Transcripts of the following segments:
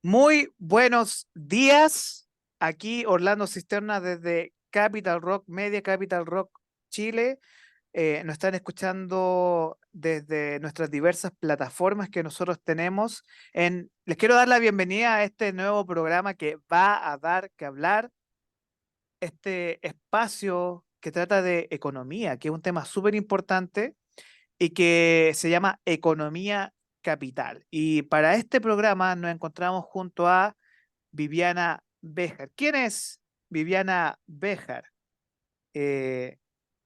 Muy buenos días. Aquí Orlando Cisterna desde Capital Rock Media, Capital Rock Chile. Nos están escuchando desde nuestras diversas plataformas que nosotros tenemos. Les quiero dar la bienvenida a este nuevo programa que va a dar que hablar, este espacio que trata de economía, que es un tema súper importante y que se llama Economía Capital. Y para este programa nos encontramos junto a Viviana Béjar. ¿Quién es Viviana Béjar? Eh,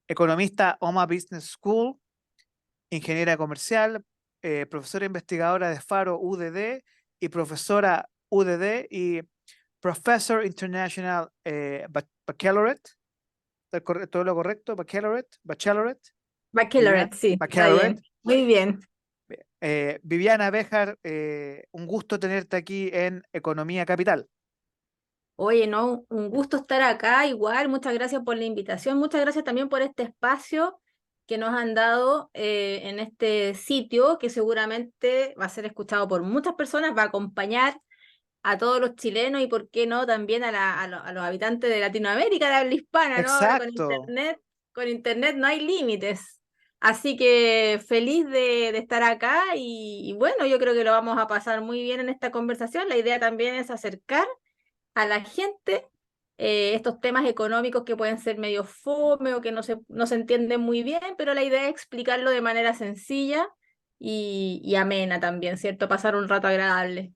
Economista OMA Business School, ingeniera comercial, profesora investigadora de Faro UDD y profesora UDD y Professor International Baccalaureate. ¿Todo lo correcto? Baccalaureate. Viviana, Baccalaureate, sí, está Baccalaureate. bien. Muy bien. Viviana Béjar, un gusto tenerte aquí en Economía Capital. Oye, no, un gusto estar acá. Igual, muchas gracias por la invitación. Muchas gracias también por este espacio que nos han dado en este sitio, que seguramente va a ser escuchado por muchas personas, va a acompañar a todos los chilenos y, por qué no, también a los habitantes de Latinoamérica, de habla hispana, ¿no? Ahora Exacto. con internet no hay límites. Así que feliz de estar acá y bueno, yo creo que lo vamos a pasar muy bien en esta conversación. La idea también es acercar a la gente estos temas económicos que pueden ser medio fome o que no se entienden muy bien, pero la idea es explicarlo de manera sencilla y amena también, ¿cierto? Pasar un rato agradable.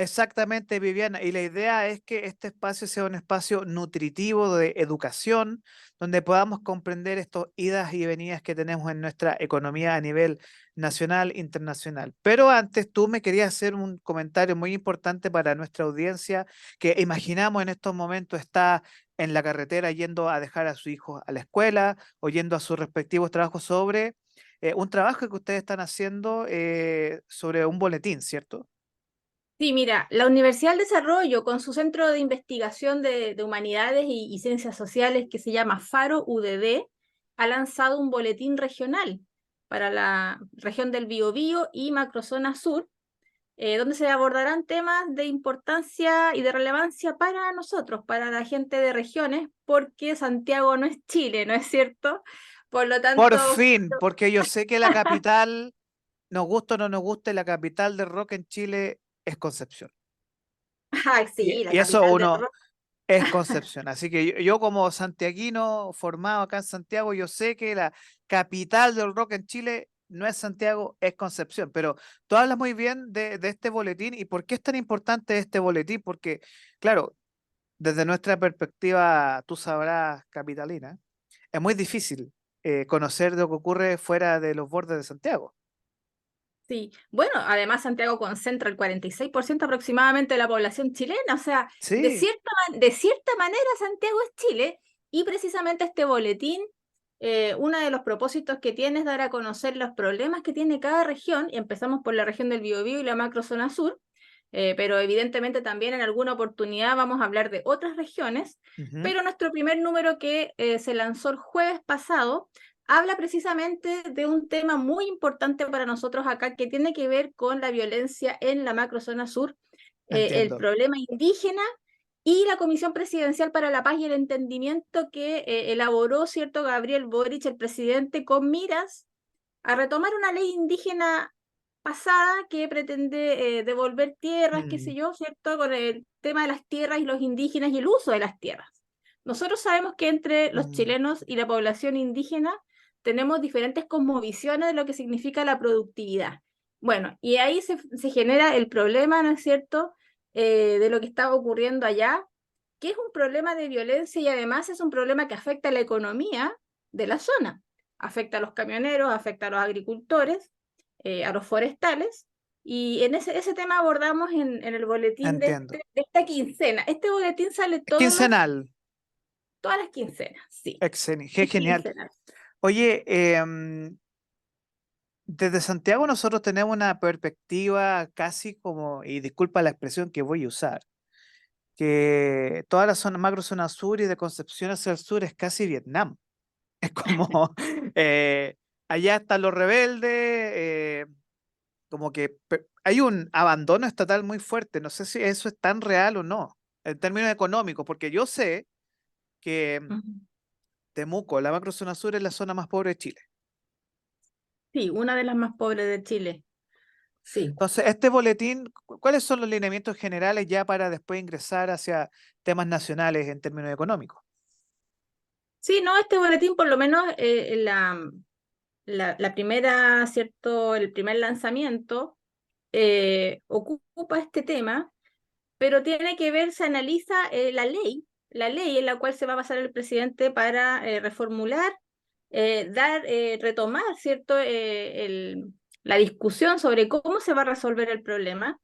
Exactamente, Viviana. Y la idea es que este espacio sea un espacio nutritivo de educación, donde podamos comprender estos idas y venidas que tenemos en nuestra economía a nivel nacional, internacional. Pero antes tú me querías hacer un comentario muy importante para nuestra audiencia, que imaginamos en estos momentos está en la carretera yendo a dejar a su hijo a la escuela o yendo a sus respectivos trabajos sobre un trabajo que ustedes están haciendo sobre un boletín, ¿cierto? Sí, mira, la Universidad del Desarrollo, con su centro de investigación de humanidades y ciencias sociales que se llama Faro UDD, ha lanzado un boletín regional para la región del Biobío y Macrozona Sur, donde se abordarán temas de importancia y de relevancia para nosotros, para la gente de regiones, porque Santiago no es Chile, ¿no es cierto? Por lo Por tanto, fin, porque yo sé que la capital, nos gusta o no nos guste, la capital del rock en Chile es Concepción. ay, sí, la Y eso capital del uno rock. es Concepción. Así que yo como santiaguino formado acá en Santiago, yo sé que la capital del rock en Chile no es Santiago, es Concepción. Pero tú hablas muy bien de este boletín y por qué es tan importante este boletín, porque claro, desde nuestra perspectiva, tú sabrás, capitalina, es muy difícil conocer lo que ocurre fuera de los bordes de Santiago. Sí, bueno, además Santiago concentra el 46% aproximadamente de la población chilena, o sea, Sí, de cierta manera Santiago es Chile y precisamente este boletín, uno de los propósitos que tiene es dar a conocer los problemas que tiene cada región, y empezamos por la región del Biobío y la macrozona sur, pero evidentemente también en alguna oportunidad vamos a hablar de otras regiones, ujú, pero nuestro primer número que se lanzó el jueves pasado habla precisamente de un tema muy importante para nosotros acá que tiene que ver con la violencia en la macrozona sur, el entiendo. problema indígena y la Comisión Presidencial para la Paz y el Entendimiento que elaboró, ¿cierto?, Gabriel Boric, el presidente, con miras a retomar una ley indígena pasada que pretende devolver tierras, qué sé Mm, yo, ¿cierto?, con el tema de las tierras y los indígenas y el uso de las tierras. Nosotros sabemos que entre los mm, chilenos y la población indígena tenemos diferentes cosmovisiones de lo que significa la productividad. Bueno, y ahí se genera el problema, ¿no es cierto?, de lo que está ocurriendo allá, que es un problema de violencia y además es un problema que afecta a la economía de la zona. Afecta a los camioneros, afecta a los agricultores, a los forestales, y en ese tema abordamos en el boletín entiendo. de esta quincena. Este boletín sale Quincenal. todas las quincenas, sí, es Genial. quincenal. Oye, desde Santiago nosotros tenemos una perspectiva casi como, y disculpa la expresión que voy a usar, que toda la zona, macro zona sur y de Concepción hacia el sur es casi Vietnam. Es como, allá están los rebeldes, como que hay un abandono estatal muy fuerte. No sé si eso es tan real o no, en términos económicos, porque yo sé que Ujú. Temuco, la macrozona sur, es la zona más pobre de Chile. Sí, una de las más pobres de Chile. Sí. Entonces, este boletín, ¿cuáles son los lineamientos generales ya para después ingresar hacia temas nacionales en términos económicos? Sí, no, este boletín por lo menos la primera, ¿cierto? El primer lanzamiento ocupa este tema, pero tiene que ver, se analiza la ley en la cual se va a basar el presidente para reformular, retomar, ¿cierto? La discusión sobre cómo se va a resolver el problema.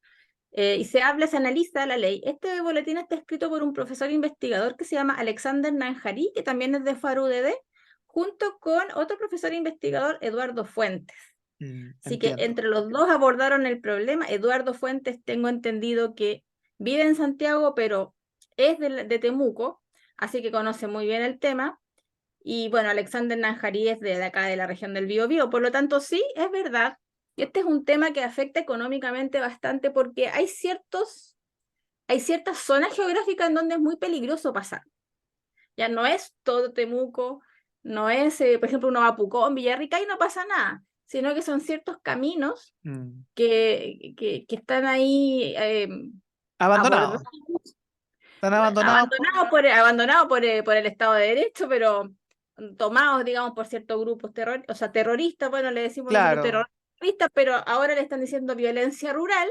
Y se analiza la ley. Este boletín está escrito por un profesor investigador que se llama Alexander Nanjarí, que también es de FARUDD, junto con otro profesor investigador, Eduardo Fuentes. Así que Entiendo. entre los dos abordaron el problema. Eduardo Fuentes, tengo entendido que vive en Santiago, pero es de Temuco, así que conoce muy bien el tema. Y bueno, Alexander Nanjarí es de acá, de la región del Biobío. Por lo tanto, sí, es verdad. Y este es un tema que afecta económicamente bastante porque hay ciertas zonas geográficas en donde es muy peligroso pasar. Ya no es todo Temuco, no es, por ejemplo, uno va a Pucón, Villarrica y no pasa nada, sino que son ciertos caminos Mm. que están ahí abordados, Abandonados. Están abandonados abandonados por el Estado de Derecho, pero tomados, digamos, por ciertos grupos o sea, terroristas, bueno, le decimos nosotros claro. terroristas, pero ahora le están diciendo violencia rural,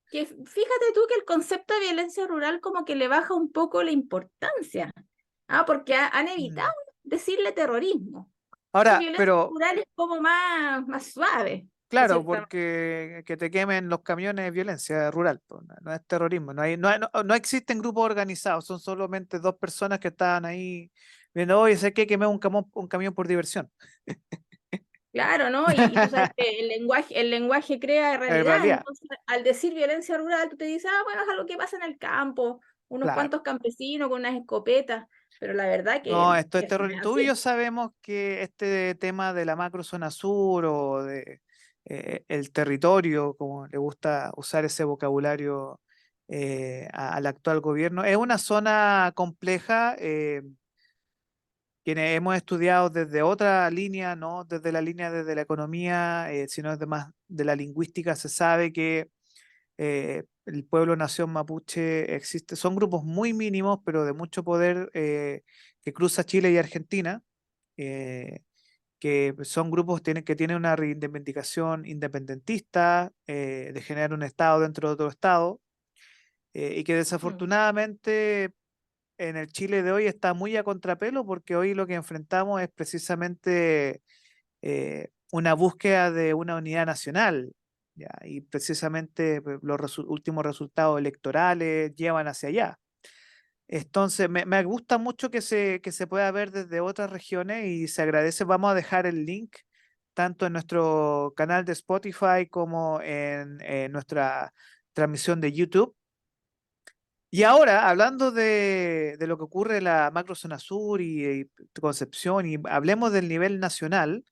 que fíjate tú que el concepto de violencia rural como que le baja un poco la importancia, porque han evitado Mm. decirle terrorismo. Entonces, Ahora, violencia pero rural es como más suave, de claro, cierta manera. porque que te quemen los camiones es violencia rural, pues, no, no es terrorismo. No existen grupos organizados, son solamente dos personas que estaban ahí viendo, oye, sé que quemé un camión por diversión. Claro, ¿no? Y tú sabes que el lenguaje crea En realidad, realidad, entonces al decir violencia rural, tú te dices, bueno, es algo que pasa en el campo, unos claro. cuantos campesinos con unas escopetas, pero la verdad No, que esto es eso no terrorismo. es Tú y yo así. sabemos que este tema de la macrozona sur o de el territorio, como le gusta usar ese vocabulario al actual gobierno, es una zona compleja. Quienes hemos estudiado desde otra línea, no desde la línea desde la economía, sino desde más de la lingüística, se sabe que el pueblo nación mapuche existe, son grupos muy mínimos, pero de mucho poder que cruza Chile y Argentina, eh, que son grupos que tienen una reivindicación independentista, de generar un Estado dentro de otro Estado, y que Mm. desafortunadamente en el Chile de hoy está muy a contrapelo porque hoy lo que enfrentamos es precisamente una búsqueda de una unidad nacional, ¿ya? Y precisamente pues, los últimos resultados electorales llevan hacia allá. Entonces, me gusta mucho que se pueda ver desde otras regiones y se agradece. Vamos a dejar el link tanto en nuestro canal de Spotify como en nuestra transmisión de YouTube. Y ahora, hablando de lo que ocurre en la macrozona sur y Concepción, y hablemos del nivel nacional,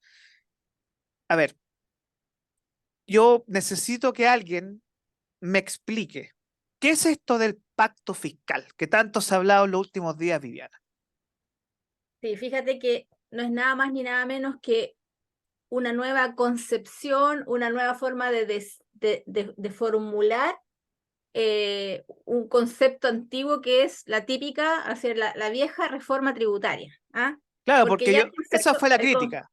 a ver, yo necesito que alguien me explique, ¿qué es esto del pacto fiscal que tanto se ha hablado en los últimos días, Viviana? Sí, fíjate que no es nada más ni nada menos que una nueva concepción, una nueva forma de formular un concepto antiguo que es la típica, hacer la vieja reforma tributaria. ¿Ah? Claro, Porque porque ya yo, esa fue la crítica.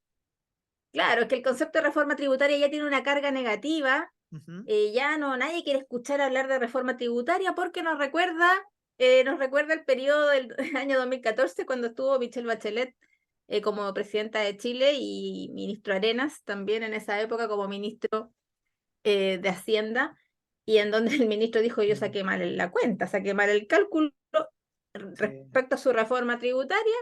claro, es que el concepto de reforma tributaria ya tiene una carga negativa, Ujú. ya no, nadie quiere escuchar hablar de reforma tributaria porque nos recuerda el periodo del año 2014 cuando estuvo Michelle Bachelet como presidenta de Chile y ministro Arenas también en esa época como ministro de Hacienda, y en donde el ministro dijo yo Mm. saqué mal la cuenta, saqué mal el cálculo Sí. respecto a su reforma tributaria,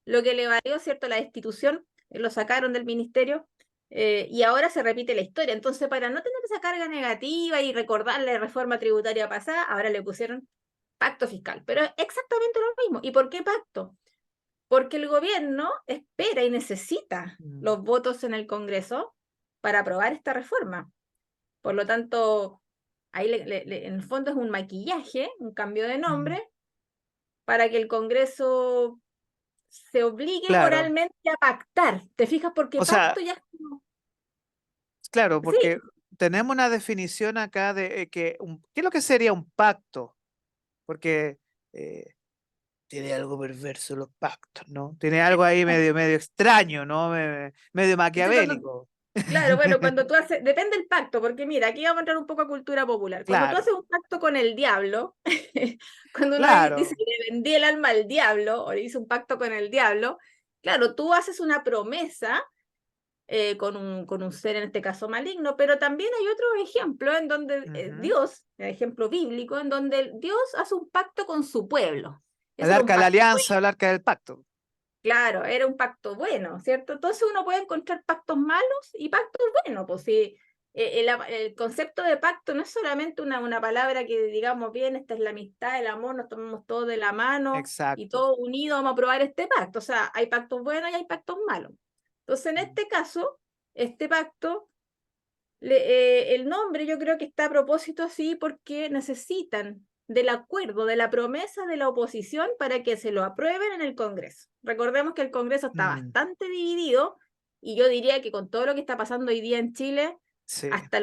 lo que le valió, ¿cierto?, la destitución, lo sacaron del ministerio, y ahora se repite la historia. Entonces, para no tener esa carga negativa y recordar la reforma tributaria pasada, ahora le pusieron pacto fiscal. Pero es exactamente lo mismo. ¿Y por qué pacto? Porque el gobierno espera y necesita Mm. los votos en el Congreso para aprobar esta reforma. Por lo tanto, ahí en el fondo es un maquillaje, un cambio de Mm, nombre, para que el Congreso se obligue claro, moralmente a pactar. ¿Te fijas? Porque o pacto sea, ya es como... claro, Sí, porque tenemos una definición acá de ¿qué es lo que sería un pacto? Porque eh, tiene algo perverso los pactos, ¿no? Tiene algo ahí medio extraño, ¿no? Medio es que cuando, maquiavélico. claro, bueno, cuando tú haces, depende del pacto, porque mira, aquí vamos a entrar un poco a cultura popular. Cuando tú Claro, haces un pacto con el diablo, cuando uno dice claro, que le vendí el alma al diablo, o le hizo un pacto con el diablo, claro, tú haces una promesa con un ser, en este caso maligno, pero también hay otro ejemplo en donde ujú. Dios, el ejemplo bíblico, en donde Dios hace un pacto con su pueblo. El Ese era un arca de la pacto alianza, bueno, el arca del pacto. claro, era un pacto bueno, ¿cierto? Entonces uno puede encontrar pactos malos y pactos buenos, pues sí. El concepto de pacto no es solamente una palabra que digamos, bien, esta es la amistad, el amor, nos tomamos todos de la mano y Exacto. todos unidos vamos a probar este pacto. O sea, hay pactos buenos y hay pactos malos. Entonces, en este caso, este pacto, el nombre yo creo que está a propósito así porque necesitan del acuerdo, de la promesa de la oposición para que se lo aprueben en el Congreso. Recordemos que el Congreso está Mm, bastante dividido y yo diría que con todo lo que está pasando hoy día en Chile, sí. hasta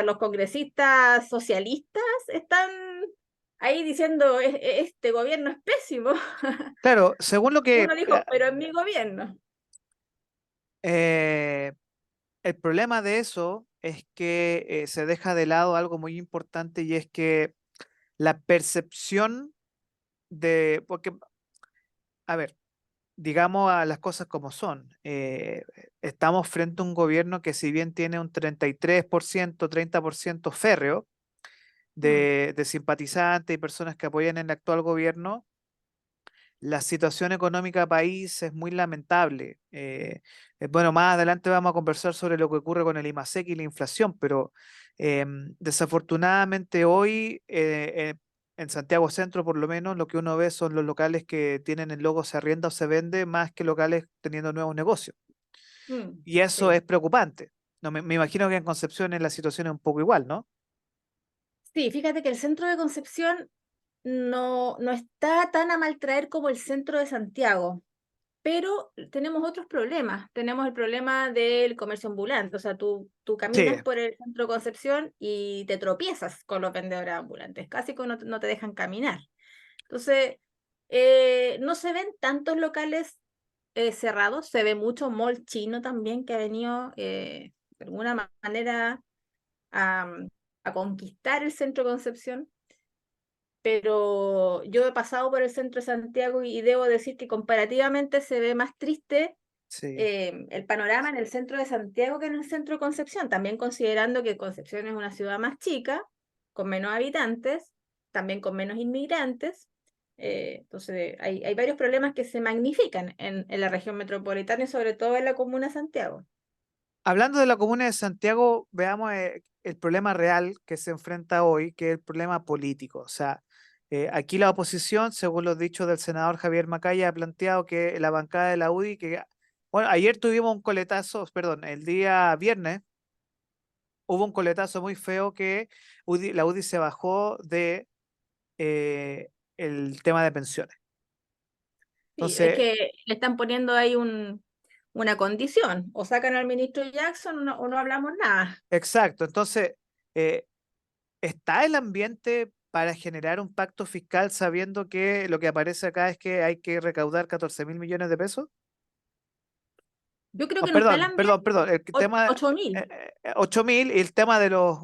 los congresistas socialistas están ahí diciendo, Este gobierno es pésimo". Claro, según lo que Uno dijo, pero es mi gobierno. eh, el problema de eso es que se deja de lado algo muy importante y es que la percepción porque, a ver, digamos a las cosas como son. Estamos frente a un gobierno que si bien tiene un 33%, 30% férreo Mm, de simpatizantes y personas que apoyan el actual gobierno, la situación económica del país es muy lamentable. Bueno, más adelante vamos a conversar sobre lo que ocurre con el IMASEC y la inflación, pero desafortunadamente hoy en Santiago Centro, por lo menos, lo que uno ve son los locales que tienen el logo se arrienda o se vende más que locales teniendo nuevos negocios. Y eso sí. es preocupante. No, me imagino que en Concepción la situación es un poco igual, ¿no? Sí, fíjate que el centro de Concepción no está tan a mal traer como el centro de Santiago, pero tenemos otros problemas. Tenemos el problema del comercio ambulante, o sea, tú Sí, caminas por el centro de Concepción y te tropiezas con los vendedores ambulantes, casi que no te dejan caminar. Entonces, no se ven tantos locales cerrados, se ve mucho mall chino también que ha venido de alguna manera a, a conquistar el centro de Concepción, pero yo he pasado por el centro de Santiago y debo decir que comparativamente se ve más triste sí. el panorama en el centro de Santiago que en el centro de Concepción, también considerando que Concepción es una ciudad más chica, con menos habitantes, también con menos inmigrantes. Entonces, hay varios problemas que se magnifican en la región metropolitana y sobre todo en la comuna de Santiago. Hablando de la comuna de Santiago, veamos el problema real que se enfrenta hoy, que es el problema político. O sea, aquí la oposición, según los dichos del senador Javier Macaya, ha planteado que la bancada de la UDI, bueno, ayer tuvimos un coletazo, perdón, el día viernes hubo un coletazo muy feo que la UDI se bajó de el tema de pensiones. Sí, es Entonces, que le están poniendo ahí una condición, o sacan al ministro Jackson o no hablamos nada. exacto. Entonces, eh, ¿está el ambiente para generar un pacto fiscal sabiendo que lo que aparece acá es que hay que recaudar 14.000 millones de pesos? Yo creo Oh, que no está el perdón, perdón, ambiente, perdón. El tema, 8.000. 8.000 y el tema de los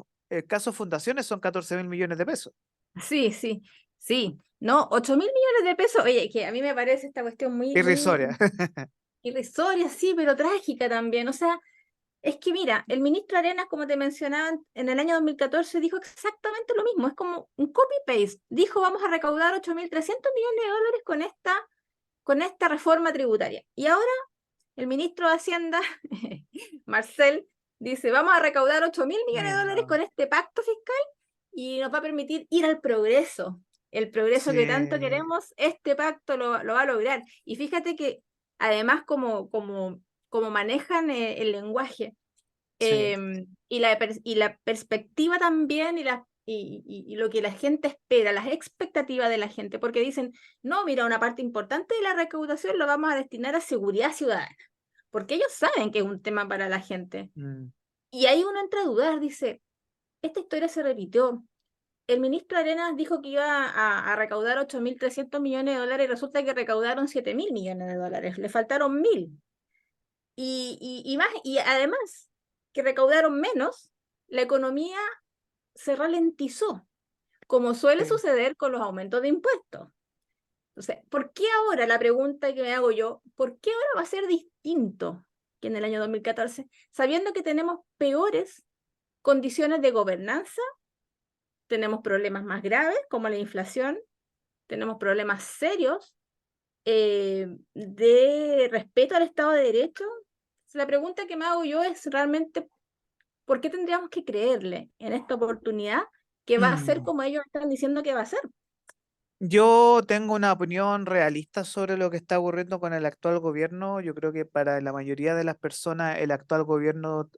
casos fundaciones son 14.000 millones de pesos. Sí, sí, sí. No, 8.000 millones de pesos. Oye, que a mí me parece esta cuestión Irrisoria. muy irrisoria, sí, pero trágica también. O sea, es que mira, el ministro Arenas, como te mencionaba, en el año 2014 dijo exactamente lo mismo. Es como un copy-paste. Dijo, vamos a recaudar 8.300 millones de dólares con esta reforma tributaria. Y ahora el ministro de Hacienda, Marcel, dice, vamos a recaudar 8.000 millones de dólares No. con este pacto fiscal y nos va a permitir ir al progreso. El progreso que tanto Sí. queremos, este pacto lo va a lograr. Y fíjate que además como manejan el lenguaje, Sí. Y la perspectiva también y lo que la gente espera, las expectativas de la gente, porque dicen, no, mira, una parte importante de la recaudación lo vamos a destinar a seguridad ciudadana, porque ellos saben que es un tema para la gente. Mm, Y ahí uno entra a dudar, dice, esta historia se repitió. El ministro Arenas dijo que iba a recaudar 8.300 millones de dólares y resulta que recaudaron 7.000 millones de dólares. Le faltaron 1.000. Y además que recaudaron menos, la economía se ralentizó, como suele sí. suceder con los aumentos de impuestos. Entonces, ¿por qué ahora, la pregunta que me hago yo, por qué ahora va a ser distinto que en el año 2014, sabiendo que tenemos peores condiciones de gobernanza, tenemos problemas más graves como la inflación, tenemos problemas serios de respeto al Estado de Derecho? La pregunta que me hago yo es realmente, ¿por qué tendríamos que creerle en esta oportunidad que va a ser Mm. como ellos están diciendo que va a ser? Yo tengo una opinión realista sobre lo que está ocurriendo con el actual gobierno. Yo creo que para la mayoría de las personas el actual gobierno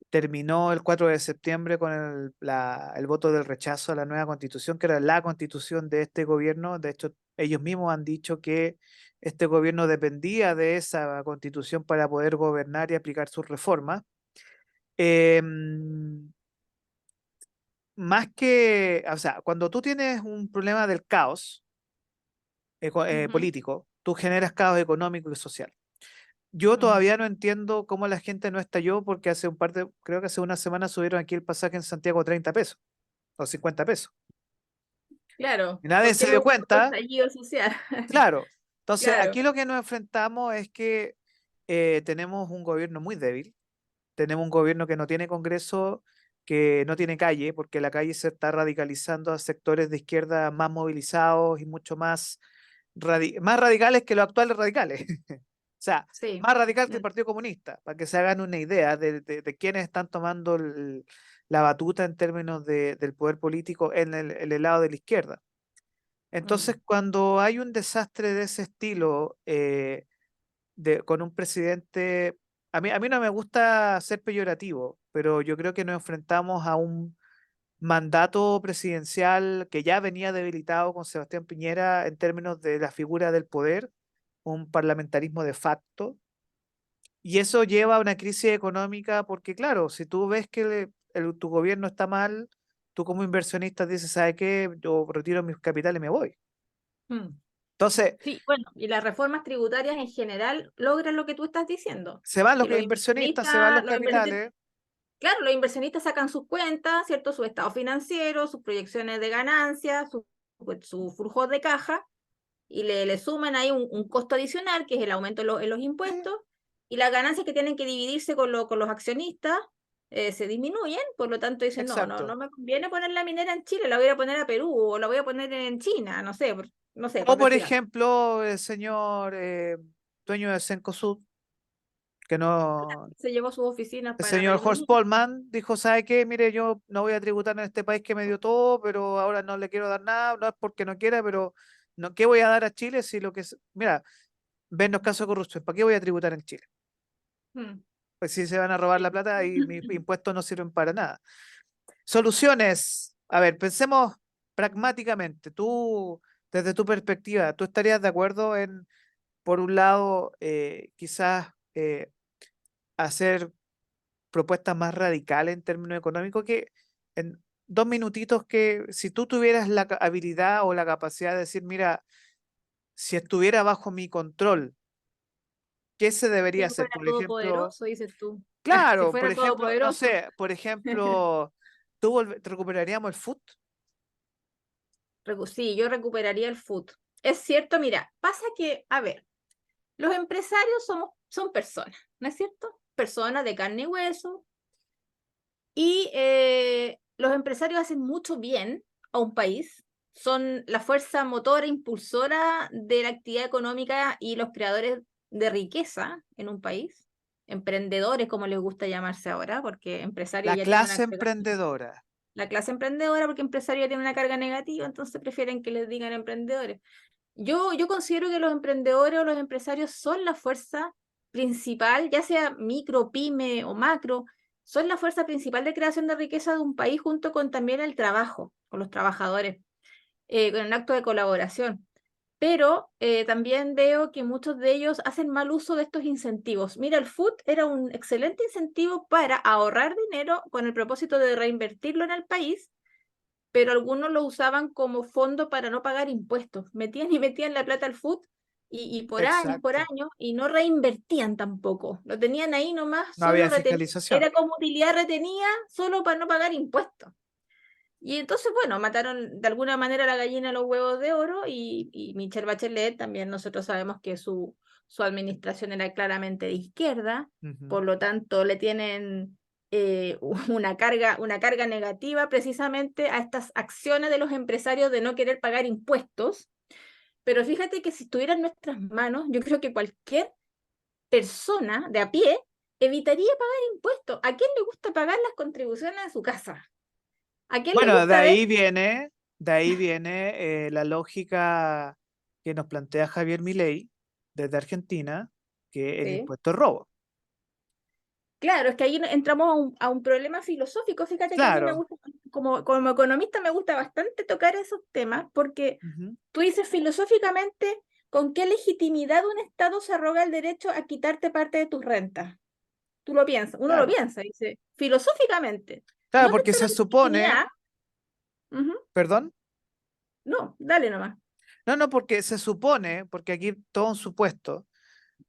terminó el 4 de septiembre con el voto del rechazo a la nueva constitución, que era la constitución de este gobierno. De hecho, ellos mismos han dicho que este gobierno dependía de esa constitución para poder gobernar y aplicar sus reformas. Em, Más que, o sea, cuando tú tienes un problema del caos Ujú. político, tú generas caos económico y social. Yo Mm. todavía no entiendo cómo la gente no estalló porque hace creo que hace una semana subieron aquí el pasaje en Santiago a 30 pesos o 50 pesos. Claro, Y nadie se porque dio hubo un cuenta, estallido social. claro. Entonces, Claro. aquí lo que nos enfrentamos es que tenemos un gobierno muy débil, tenemos un gobierno que no tiene congreso, que no tiene calle, porque la calle se está radicalizando a sectores de izquierda más movilizados y mucho más, más radicales que los actuales radicales. O sea, Sí. más radical que el Mm. Partido Comunista, para que se hagan una idea de quiénes están tomando la batuta en términos del poder político en el lado de la izquierda. Entonces, Mm. cuando hay un desastre de ese estilo, con un presidente, a mí no me gusta ser peyorativo, pero yo creo que nos enfrentamos a un mandato presidencial que ya venía debilitado con Sebastián Piñera en términos de la figura del poder, un parlamentarismo de facto, y eso lleva a una crisis económica porque, claro, si tú ves que tu gobierno está mal, tú como inversionista dices, ¿sabe qué? Yo retiro mis capitales y me voy. Mm. Entonces, Sí, bueno, y las reformas tributarias en general logran lo que tú estás diciendo, se van que los inversionistas, se van los capitales. claro, los inversionistas sacan sus cuentas, ¿cierto? Su estado financiero, sus proyecciones de ganancias, su flujo de caja, y le suman ahí un costo adicional, que es el aumento en los Sí, impuestos, y las ganancias que tienen que dividirse con los accionistas se disminuyen, por lo tanto dicen, no, no, exacto. no me conviene poner la minera en Chile, la voy a poner a Perú, o la voy a poner en China, no sé, no sé, O por por decir algo. ejemplo, el señor dueño de Cencosud, que no, Se llevó sus oficinas el para señor Reino Horst Unido. Polman dijo, ¿sabe qué? Mire, yo no voy a tributar en este país que me dio todo, pero ahora no le quiero dar nada, no es porque no quiera, pero no, ¿qué voy a dar a Chile si lo que es, mira, ven los casos de corrupción, ¿para qué voy a tributar en Chile? Mm. Pues si se van a robar la Sí. plata y mis impuestos no sirven para nada. Soluciones. A ver, pensemos pragmáticamente. Tú, desde tu perspectiva, ¿tú estarías de acuerdo en, por un lado, quizás hacer propuestas más radicales en términos económicos que en 2 minutitos que si tú tuvieras la habilidad o la capacidad de decir, mira, si estuviera bajo mi control, ¿qué se debería ¿Quién hacer? fuera Por ejemplo, todopoderoso, dices tú? Si claro, por fuera ejemplo, no todopoderoso. sé, por ejemplo, recuperaríamos el foot. Sí, yo recuperaría el food. Es cierto, mira, pasa que, a ver, los empresarios son personas, ¿no es cierto? Personas de carne y hueso. Y los empresarios hacen mucho bien a un país. Son la fuerza motora, impulsora de la actividad económica y los creadores de riqueza en un país. Emprendedores, como les gusta llamarse ahora, porque empresario La ya tiene clase una carga, emprendedora. la clase emprendedora, porque empresario ya tiene una carga negativa, entonces prefieren que les digan emprendedores. Yo considero que los emprendedores o los empresarios son la fuerza principal, ya sea micro, pyme o macro, son la fuerza principal de creación de riqueza de un país junto con también el trabajo, con los trabajadores, con el acto de colaboración. Pero también veo que muchos de ellos hacen mal uso de estos incentivos. Mira, el FUT era un excelente incentivo para ahorrar dinero con el propósito de reinvertirlo en el país, pero algunos lo usaban como fondo para no pagar impuestos. Metían y metían la plata al FUT y por Exacto. años, y no reinvertían tampoco. Lo tenían ahí nomás, No solo había retenían. fiscalización. Era como utilidad retenida solo para no pagar impuestos. Y entonces, bueno, mataron de alguna manera la gallina a los huevos de oro y Michelle Bachelet también nosotros sabemos que su administración era claramente de izquierda, Ujú. por lo tanto le tienen una carga negativa precisamente a estas acciones de los empresarios de no querer pagar impuestos. Pero fíjate que si estuviera en nuestras manos, yo creo que cualquier persona de a pie evitaría pagar impuestos. ¿A quién le gusta pagar las contribuciones de su casa? ¿A quién le Bueno, gusta ver? de ahí viene la lógica que nos plantea Javier Milei desde Argentina, que el Sí. impuesto es robo. Claro, es que ahí entramos a un problema filosófico. Fíjate que a mí me Claro. gusta, como economista me gusta bastante tocar esos temas, porque Ujú. tú dices filosóficamente, ¿con qué legitimidad un Estado se arroga el derecho a quitarte parte de tus rentas? Tú lo piensas, uno lo Claro. piensa, dice, filosóficamente. Claro, ¿Dónde porque está la se supone, legitimidad? Ujú. perdón, No, dale nomás. no, no, porque se supone, porque aquí todo un supuesto,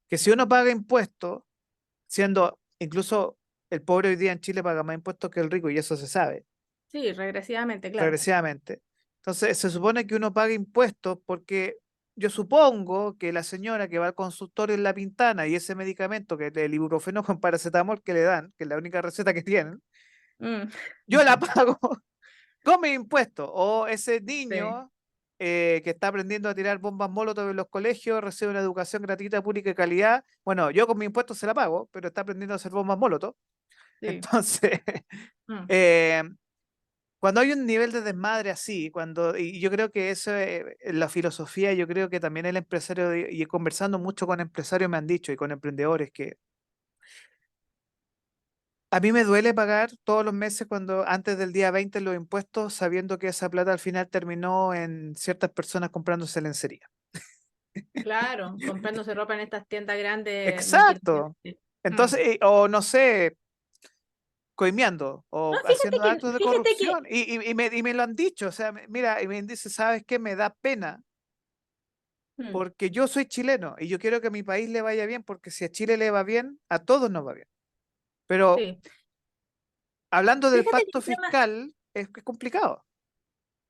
que si uno paga impuestos, siendo incluso el pobre hoy día en Chile paga más impuestos que el rico, y eso se sabe, Sí, regresivamente, claro. regresivamente. Entonces, se supone que uno paga impuestos porque yo supongo que la señora que va al consultorio en La Pintana y ese medicamento, que es el ibuprofeno con paracetamol que le dan, que es la única receta que tienen, Mm. yo la pago con mis impuestos. O ese Sí, niño que está aprendiendo a tirar bombas molotov en los colegios, recibe una educación gratuita, pública y de calidad. Bueno, yo con mis impuestos se la pago, pero está aprendiendo a hacer bombas molotov. sí. Entonces, Mm. eh, cuando hay un nivel de desmadre así, y yo creo que eso es la filosofía, yo creo que también el empresario, y conversando mucho con empresarios me han dicho y con emprendedores que a mí me duele pagar todos los meses cuando antes del día 20 los impuestos, sabiendo que esa plata al final terminó en ciertas personas comprándose lencería. Claro, comprándose ropa en estas tiendas grandes Exacto. multinacionales. Mm. Entonces, o no sé, coimeando No, o haciendo actos de fíjate que, corrupción. Y me lo han dicho, o sea, mira, y me dice, ¿sabes qué? Me da pena mm, porque yo soy chileno y yo quiero que a mi país le vaya bien, porque si a Chile le va bien, a todos nos va bien. Pero sí, hablando del fíjate que pacto el tema, fiscal, es complicado.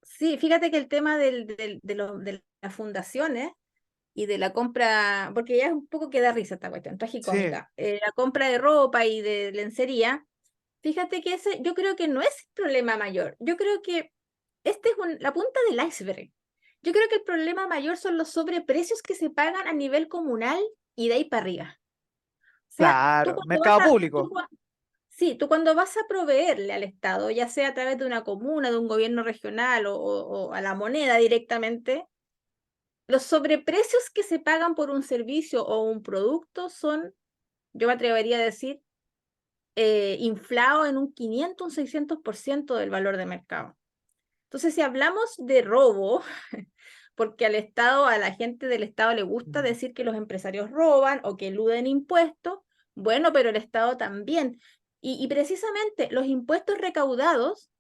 sí, fíjate que el tema de las fundaciones y de la compra, porque ya es un poco que da risa esta cuestión, Sí, tragicómica, la compra de ropa y de lencería, fíjate que ese yo creo que no es el problema mayor. Yo creo que este es la punta del iceberg. Yo creo que el problema mayor son los sobreprecios que se pagan a nivel comunal y de ahí para arriba. O sea, tú claro, cuando vas mercado a, público. sí, tú cuando vas a proveerle al Estado, ya sea a través de una comuna, de un gobierno regional o a la moneda directamente, los sobreprecios que se pagan por un servicio o un producto son, yo me atrevería a decir, inflados en un 500, un 600% del valor de mercado. Entonces, si hablamos de robo, porque al Estado, a la gente del Estado le gusta Mm. decir que los empresarios roban o que eluden impuestos, bueno, pero el Estado también. Y precisamente los impuestos recaudados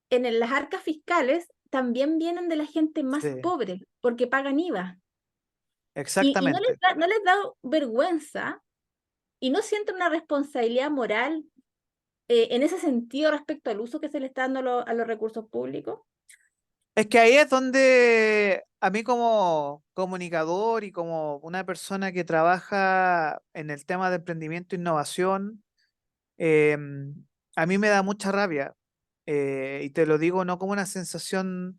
en las arcas fiscales también vienen de la gente más Sí, pobre, porque pagan IVA. Y exactamente. no les da vergüenza y no sienten una responsabilidad moral en ese sentido respecto al uso que se le está dando a los recursos públicos. Es que ahí es donde a mí como comunicador y como una persona que trabaja en el tema de emprendimiento e innovación, a mí me da mucha rabia. Y te lo digo no como una sensación.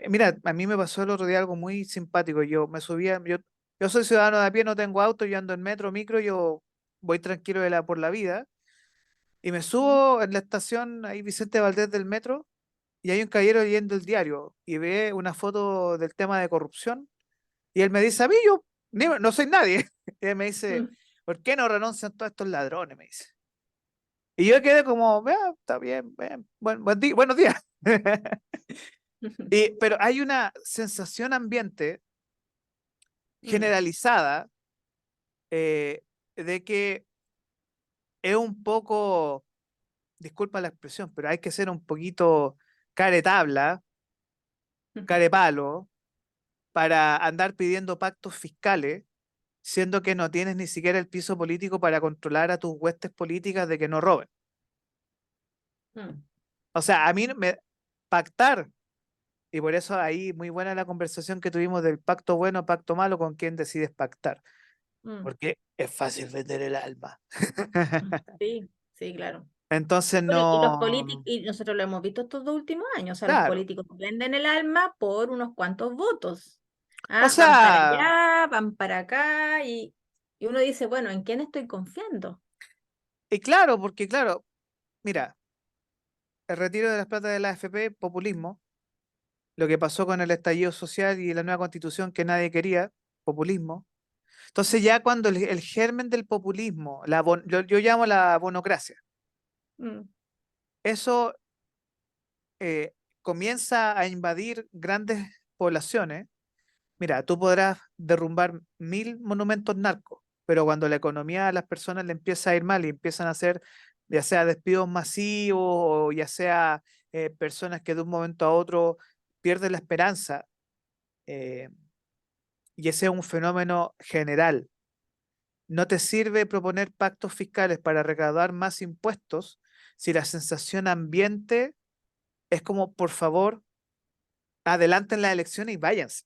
Mira, a mí me pasó el otro día algo muy simpático. Yo me subía, yo soy ciudadano de a pie, no tengo auto, yo ando en metro, micro, yo voy tranquilo por la vida. Y me subo en la estación ahí Vicente Valdés del metro y hay un caballero leyendo el diario y ve una foto del tema de corrupción y él me dice, a mí yo no soy nadie. Y él me dice, Mm. ¿por qué no renuncian todos estos ladrones? Me dice. Y yo quedé como, "Ah, está bien, bien, buenos días". Pero hay una sensación ambiente Mm, generalizada, de que es un poco, disculpa la expresión, pero hay que ser un poquito caretabla, carepalo, para andar pidiendo pactos fiscales, siendo que no tienes ni siquiera el piso político para controlar a tus huestes políticas de que no roben. mm, O sea, a mí me pactar, y por eso ahí muy buena la conversación que tuvimos del pacto bueno, pacto malo, con quién decides pactar, mm, porque es fácil vender el alma. sí, sí, claro. Entonces Bueno, y los políticos, no, y nosotros lo hemos visto estos 2 últimos años, o sea, los claro. políticos venden el alma por unos cuantos votos. O Ah, van para sea, allá, van para acá, y uno dice, bueno, ¿en quién estoy confiando? y claro, porque claro, mira, el retiro de las plata de la AFP, populismo, lo que pasó con el estallido social y la nueva constitución que nadie quería, populismo. Entonces ya cuando el germen del populismo, yo llamo la bonocracia, Mm, eso comienza a invadir grandes poblaciones. Mira, tú podrás derrumbar 1000 monumentos narcos, pero cuando la economía a las personas le empieza a ir mal y empiezan a hacer ya sea despidos masivos o ya sea personas que de un momento a otro pierden la esperanza, eh, y ese es un fenómeno general. No te sirve proponer pactos fiscales para recaudar más impuestos si la sensación ambiente es como, por favor, adelanten las elecciones y váyanse.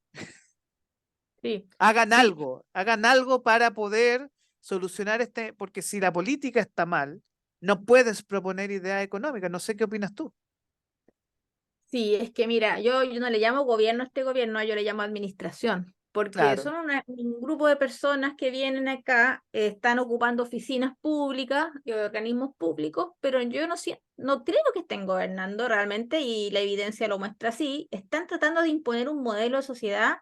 sí, sí, Hagan algo para poder solucionar este, porque si la política está mal, no puedes proponer ideas económicas. No sé qué opinas tú. sí, es que mira, yo no le llamo gobierno a este gobierno, yo le llamo administración, porque Claro. son un grupo de personas que vienen acá, están ocupando oficinas públicas y organismos públicos, pero yo no creo que estén gobernando realmente y la evidencia lo muestra así. Están tratando de imponer un modelo de sociedad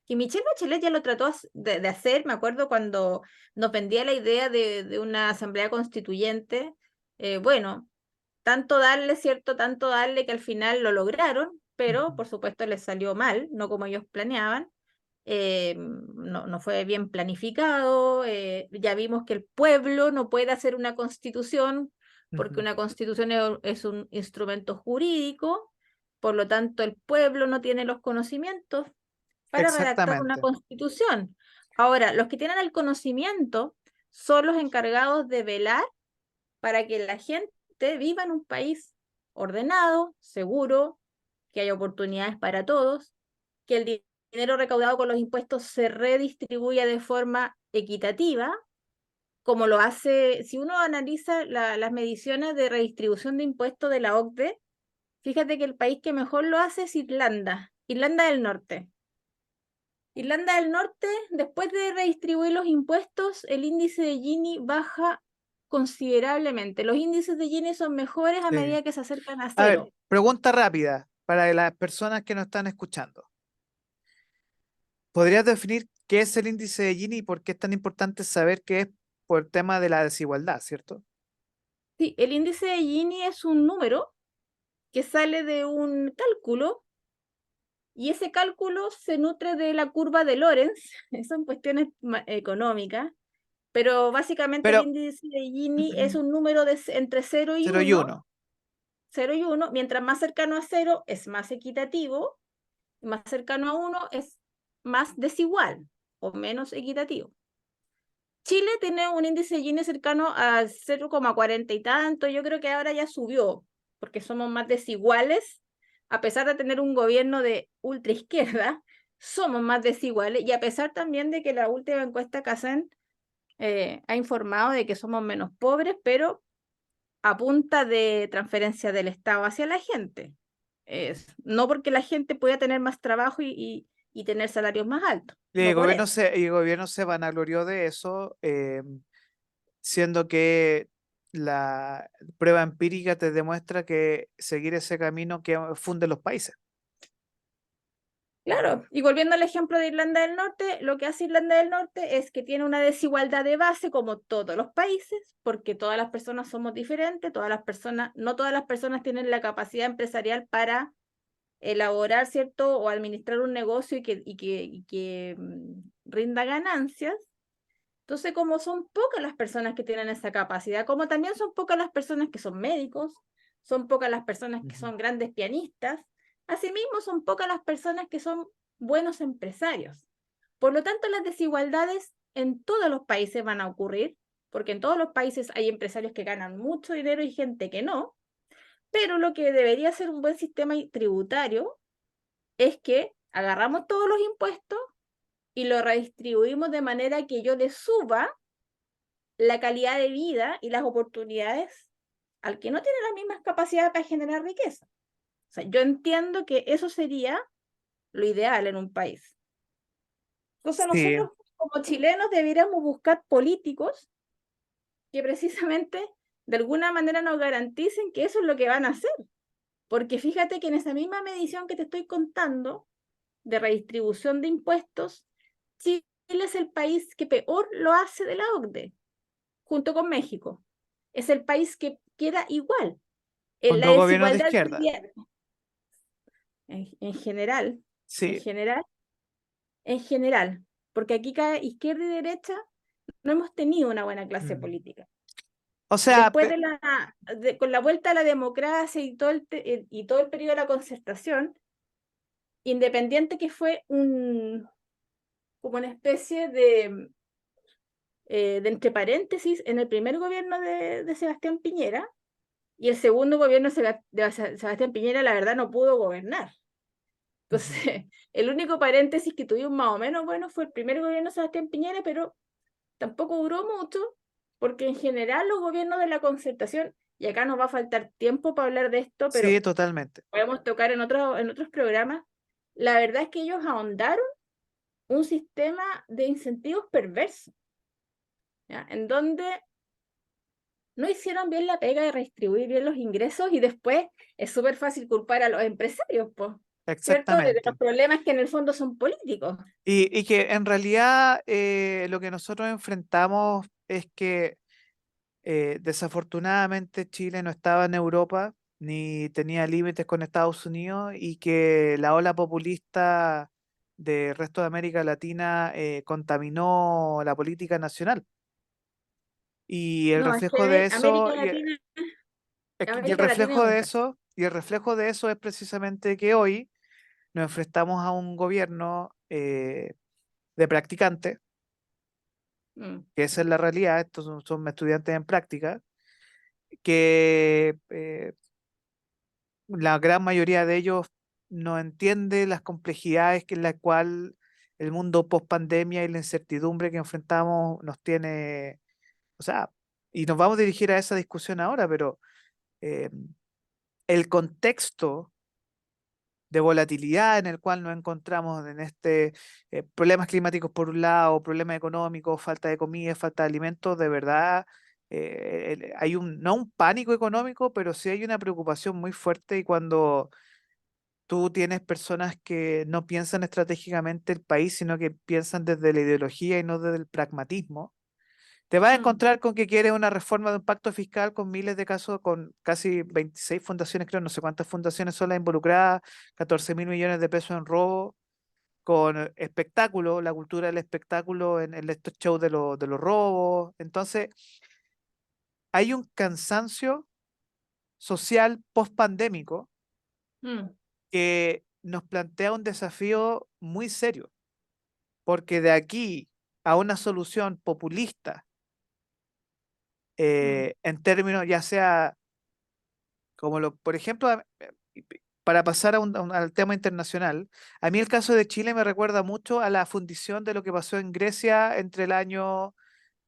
que Michelle Bachelet ya lo trató de hacer. Me acuerdo cuando nos vendía la idea de una asamblea constituyente. Bueno, tanto darle, ¿cierto? Tanto darle que al final lo lograron, pero Ujú, por supuesto les salió mal, no como ellos planeaban. No fue bien planificado. Ya vimos que el pueblo no puede hacer una constitución porque ujú. una constitución es un instrumento jurídico, por lo tanto el pueblo no tiene los conocimientos para redactar una Exactamente. constitución. Ahora, los que tienen el conocimiento son los encargados de velar para que la gente viva en un país ordenado, seguro, que haya oportunidades para todos, que el dinero recaudado con los impuestos se redistribuya de forma equitativa, como lo hace, si uno analiza las mediciones de redistribución de impuestos de la OCDE, fíjate que el país que mejor lo hace es Irlanda, Irlanda del Norte. Irlanda del Norte, después de redistribuir los impuestos, el índice de Gini baja considerablemente. Los índices de Gini son mejores a Sí. medida que se acercan a A ver, cero. pregunta rápida para las personas que nos están escuchando. ¿Podrías definir qué es el índice de Gini y por qué es tan importante saber qué es por el tema de la desigualdad, ¿cierto? Sí, el índice de Gini es un número que sale de un cálculo y ese cálculo se nutre de la curva de Lorenz, son cuestiones económicas, pero básicamente el Pero índice de Gini es un número entre 0 y 0 y 1, 1. 0 y 1, mientras más cercano a 0 es más equitativo, más cercano a 1 es más desigual o menos equitativo. Chile tiene un índice de Gini cercano a 0,40 y tanto, yo creo que ahora ya subió, porque somos más desiguales, a pesar de tener un gobierno de ultraizquierda, somos más desiguales, y a pesar también de que la última encuesta CACEN ha informado de que somos menos pobres, pero a punta de transferencia del Estado hacia la gente. No porque la gente pueda tener más trabajo y tener salarios más altos, Y no por eso. el gobierno se vanaglorió de eso, siendo que la prueba empírica te demuestra que seguir ese camino que funde los países. Claro, y volviendo al ejemplo de Irlanda del Norte, lo que hace Irlanda del Norte es que tiene una desigualdad de base como todos los países, porque todas las personas somos diferentes, no todas las personas tienen la capacidad empresarial para elaborar, ¿cierto? O administrar un negocio y que rinda ganancias. Entonces, como son pocas las personas que tienen esa capacidad, como también son pocas las personas que son médicos, son pocas las personas que Ujú. son grandes pianistas, asimismo son pocas las personas que son buenos empresarios. Por lo tanto, las desigualdades en todos los países van a ocurrir, porque en todos los países hay empresarios que ganan mucho dinero y gente que no, pero lo que debería ser un buen sistema tributario es que agarramos todos los impuestos y lo redistribuimos de manera que yo le suba la calidad de vida y las oportunidades al que no tiene las mismas capacidades para generar riqueza. O sea, yo entiendo que eso sería lo ideal en un país. Entonces Sí, nosotros como chilenos deberíamos buscar políticos que precisamente de alguna manera nos garanticen que eso es lo que van a hacer. Porque fíjate que en esa misma medición que te estoy contando de redistribución de impuestos, Chile es el país que peor lo hace de la OCDE, junto con México. Es el país que queda igual. con La dos gobiernos de desigualdad izquierda. sería, en general, en Sí. general, en general, porque aquí cada izquierda y derecha no hemos tenido una buena clase Mm. política. O sea, Después con la vuelta a la democracia y todo el periodo de la concertación, independiente que fue como una especie de entre paréntesis en el primer gobierno de Sebastián Piñera, y el segundo gobierno de Sebastián Piñera, la verdad, no pudo gobernar. ujú. Entonces, el único paréntesis que tuvimos más o menos bueno fue el primer gobierno de Sebastián Piñera, pero tampoco duró mucho, porque en general los gobiernos de la concertación, y acá nos va a faltar tiempo para hablar de esto, Sí, pero totalmente. podemos tocar en otros programas, la verdad es que ellos ahondaron un sistema de incentivos perversos, ¿ya? En donde no hicieron bien la pega de redistribuir bien los ingresos y después es súper fácil culpar a los empresarios, pues, ¿cierto? De los Exactamente. problemas que en el fondo son políticos. Y que en realidad lo que nosotros enfrentamos es que desafortunadamente Chile no estaba en Europa ni tenía límites con Estados Unidos y que la ola populista del resto de América Latina contaminó la política nacional. Y el No, es reflejo de que eso, y el América Latina es reflejo un de caso. eso, y el reflejo de eso es precisamente que hoy nos enfrentamos a un gobierno de practicantes, Mm, que esa es la realidad, estos son estudiantes en práctica, que la gran mayoría de ellos no entiende las complejidades que en la cual el mundo post pandemia y la incertidumbre que enfrentamos nos tiene, o sea, y nos vamos a dirigir a esa discusión ahora, pero eh, el contexto de volatilidad en el cual nos encontramos en este problemas climáticos por un lado, problemas económicos, falta de comida, falta de alimentos, de verdad hay no un pánico económico, pero sí hay una preocupación muy fuerte y cuando tú tienes personas que no piensan estratégicamente el país, sino que piensan desde la ideología y no desde el pragmatismo. Te vas a mm, encontrar con que quieres una reforma de un pacto fiscal con miles de casos, con casi 26 fundaciones, creo, no sé cuántas fundaciones son las involucradas, 14.000 millones de pesos en robo, con espectáculo, la cultura del espectáculo en estos shows de los robos. Entonces, hay un cansancio social post-pandémico mm, que nos plantea un desafío muy serio, porque de aquí a una solución populista, mm. en términos ya sea como por ejemplo, para pasar al tema internacional, a mí el caso de Chile me recuerda mucho a la fundición de lo que pasó en Grecia entre el año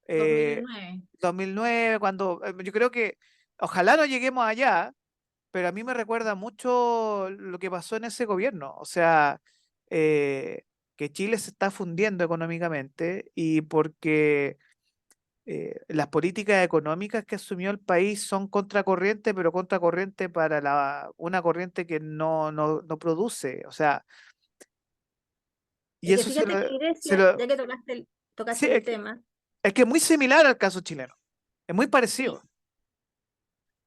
Dos mil eh, nueve 2009, cuando yo creo que ojalá no lleguemos allá, pero a mí me recuerda mucho lo que pasó en ese gobierno, o sea, eh, que Chile se está fundiendo económicamente y porque las políticas económicas que asumió el país son contracorriente, pero contracorriente para una corriente que no produce. O sea, Y Es que eso fíjate que se Grecia, lo, ya que sí, tocaste el tema, es que es muy similar al caso chileno. Es muy parecido.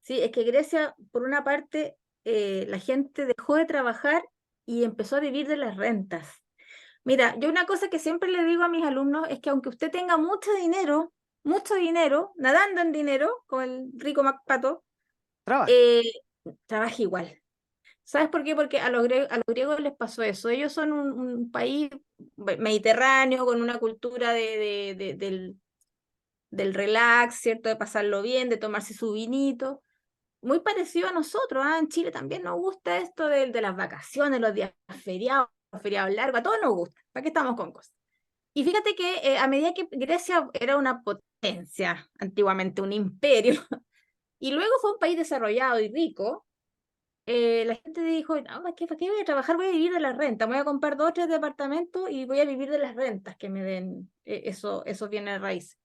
sí, sí, es que Grecia, por una parte, la gente dejó de trabajar y empezó a vivir de las rentas. Mira, yo una cosa que siempre le digo a mis alumnos es que aunque usted tenga mucho dinero, nadando en dinero, como el rico MacPato, Trabaje. eh, trabaje igual. ¿Sabes por qué? Porque a los griegos les pasó eso. Ellos son un país mediterráneo con una cultura del relax, ¿cierto? De pasarlo bien, de tomarse su vinito. Muy parecido a nosotros, ¿ah? En Chile también nos gusta esto de las vacaciones, los días feriados, los feriados largos, a todos nos gusta. ¿Para qué estamos con cosas? Y fíjate que a medida que Grecia era una potencia, antiguamente un imperio, y luego fue un país desarrollado y rico, la gente dijo, no, para qué voy a trabajar? Voy a vivir de la renta, voy a comprar 2 o 3 departamentos y voy a vivir de las rentas que me den esos bienes de raíz.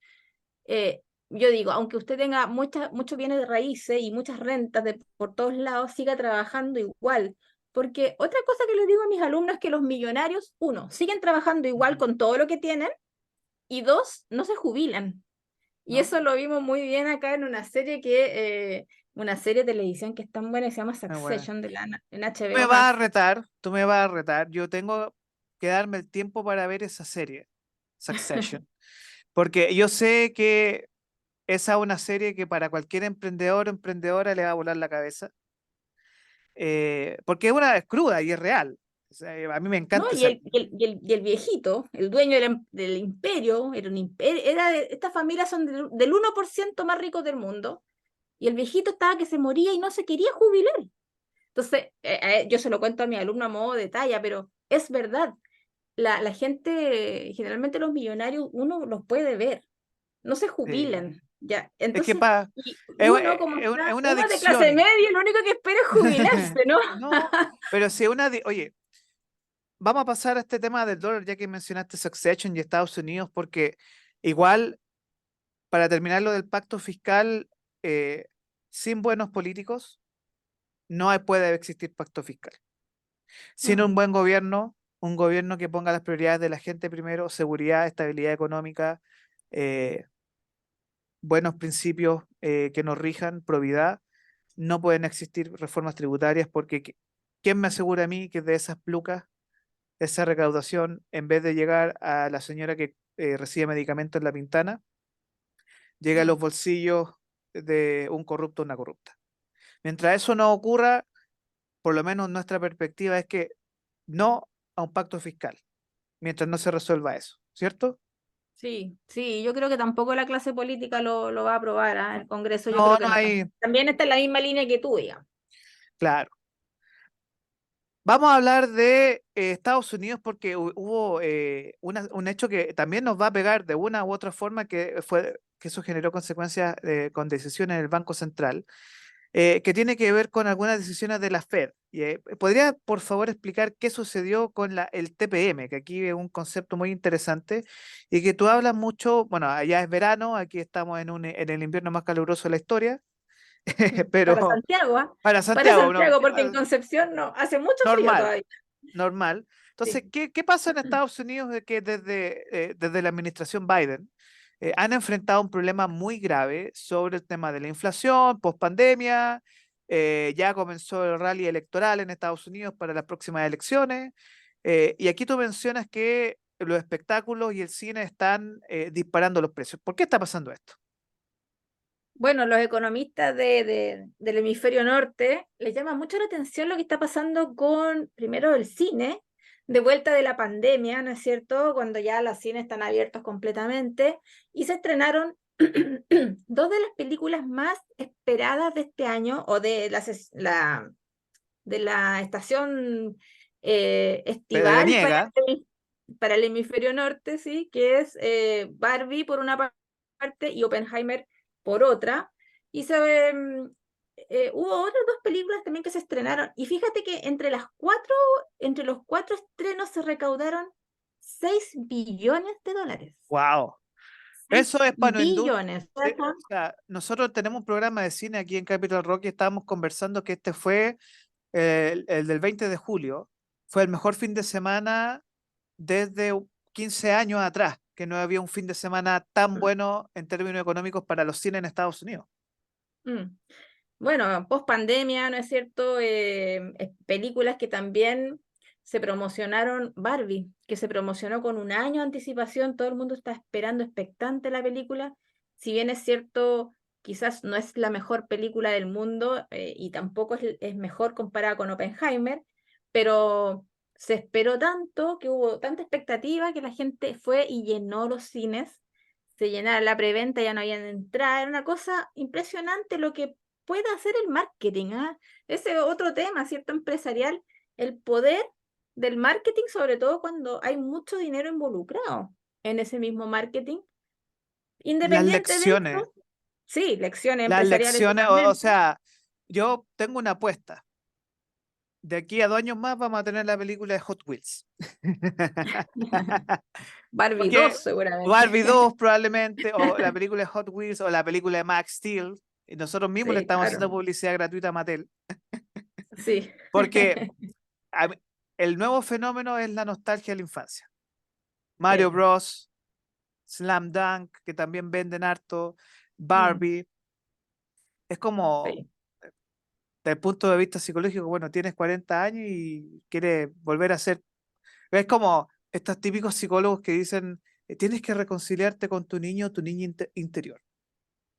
Yo digo, aunque usted tenga muchos bienes de raíces y muchas rentas por todos lados, siga trabajando igual. Porque otra cosa que les digo a mis alumnos es que los millonarios, uno, siguen trabajando igual Ujú. con todo lo que tienen y dos, no se jubilan. Y ¿No? eso lo vimos muy bien acá en una serie de televisión que es tan buena y se llama Ah, bueno. Succession en Tú me HBO vas a Max. retar, tú me vas a retar. Yo tengo que darme el tiempo para ver esa serie, Succession. Porque yo sé que esa es una serie que para cualquier emprendedor o emprendedora le va a volar la cabeza. Porque es cruda y es real. O sea, a mí me ¿No? encanta Y esa. el viejito, el dueño del imperio, era un imperio, estas familias son del 1% más ricos del mundo, y el viejito estaba que se moría y no se quería jubilar. Entonces, yo se lo cuento a mi alumno a modo de talla, pero es verdad. La gente, generalmente los millonarios, uno los puede ver, no se Sí. jubilan, ¿ya? Es que Entonces, y es, uno como es está, una uno de clase adicción. media, lo único que espera es jubilarse, ¿no? No, pero si oye, vamos a pasar a este tema del dólar, ya que mencionaste Succession y Estados Unidos, porque igual, para terminar lo del pacto fiscal, eh, sin buenos políticos, puede existir pacto fiscal. Sin Mm, un buen gobierno, un gobierno que ponga las prioridades de la gente primero, seguridad, estabilidad económica, eh, buenos principios que nos rijan, probidad, no pueden existir reformas tributarias porque ¿quién me asegura a mí que de esas plucas, esa recaudación, en vez de llegar a la señora que recibe medicamentos en La Pintana, llega a mm. los bolsillos de un corrupto o una corrupta? Mientras eso no ocurra, por lo menos nuestra perspectiva es que no a un pacto fiscal, mientras no se resuelva eso, ¿cierto? Sí, sí, yo creo que tampoco la clase política lo va a aprobar, ¿ah? El Congreso yo No, creo no que no. hay, También está en la misma línea que tú, digamos. claro. Vamos a hablar de Estados Unidos porque hubo un hecho que también nos va a pegar de una u otra forma, que fue que eso generó consecuencias con decisiones del Banco Central, que tiene que ver con algunas decisiones de la Fed. ¿Podría, por favor, explicar qué sucedió con el TPM, que aquí es un concepto muy interesante y que tú hablas mucho? Bueno, allá es verano, aquí estamos en el invierno más caluroso de la historia, Para pero Santiago, ¿ah? para Para Santiago, Santiago, porque en Concepción no, hace mucho frío normal. todavía. Normal. Entonces, Sí. ¿qué pasa en Estados Unidos de que desde la administración Biden han enfrentado un problema muy grave sobre el tema de la inflación, post-pandemia? Ya comenzó el rally electoral en Estados Unidos para las próximas elecciones. Y aquí tú mencionas que los espectáculos y el cine están disparando los precios. ¿Por qué está pasando esto? Bueno, los economistas del hemisferio norte les llama mucho la atención lo que está pasando con, primero, el cine, de vuelta de la pandemia, ¿no es cierto? Cuando ya los cines están abiertos completamente y se estrenaron dos de las películas más esperadas de este año o de la estación estival Veraniega. para el hemisferio norte, ¿sí? Que es Barbie por una parte y Oppenheimer por otra. Y hubo otras dos películas también que se estrenaron. Y fíjate que entre los cuatro estrenos se recaudaron 6 billones de dólares. ¡Wow! 6 Eso es para industria. billones. O sea, nosotros tenemos un programa de cine aquí en Capital Rock y estábamos conversando que este fue el del 20 de julio. Fue el mejor fin de semana desde 15 años atrás, que no había un fin de semana tan Mm, bueno en términos económicos para los cines en Estados Unidos. mm. Bueno, post pandemia, ¿no es cierto? Películas que también se promocionaron, Barbie, que se promocionó con un año de anticipación, todo el mundo está esperando, expectante la película. Si bien es cierto, quizás no es la mejor película del mundo y tampoco es mejor comparada con Oppenheimer, pero se esperó tanto, que hubo tanta expectativa que la gente fue y llenó los cines. Se llenaron la preventa, ya no habían entrada, era una cosa impresionante lo que puede hacer el marketing, ¿ah? Ese otro tema, ¿cierto? Empresarial, el poder del marketing, sobre todo cuando hay mucho dinero involucrado en ese mismo marketing. Las Independiente de lecciones, eso, sí, lecciones las empresariales lecciones, o totalmente. sea, yo tengo una apuesta. De aquí a 2 años más vamos a tener la película de Hot Wheels. Barbie Porque 2 seguramente. Barbie 2 probablemente, o la película de Hot Wheels, o la película de Max Steel, y nosotros mismos le Sí, estamos haciendo claro, publicidad gratuita a Mattel, sí. porque a mí- el nuevo fenómeno es la nostalgia de la infancia. Mario Sí, Bros, Slam Dunk, que también venden harto, mm, Barbie, es como, sí. desde el punto de vista psicológico, bueno, tienes 40 años y quieres volver a ser, es como estos típicos psicólogos que dicen, tienes que reconciliarte con tu niño o tu niña interior.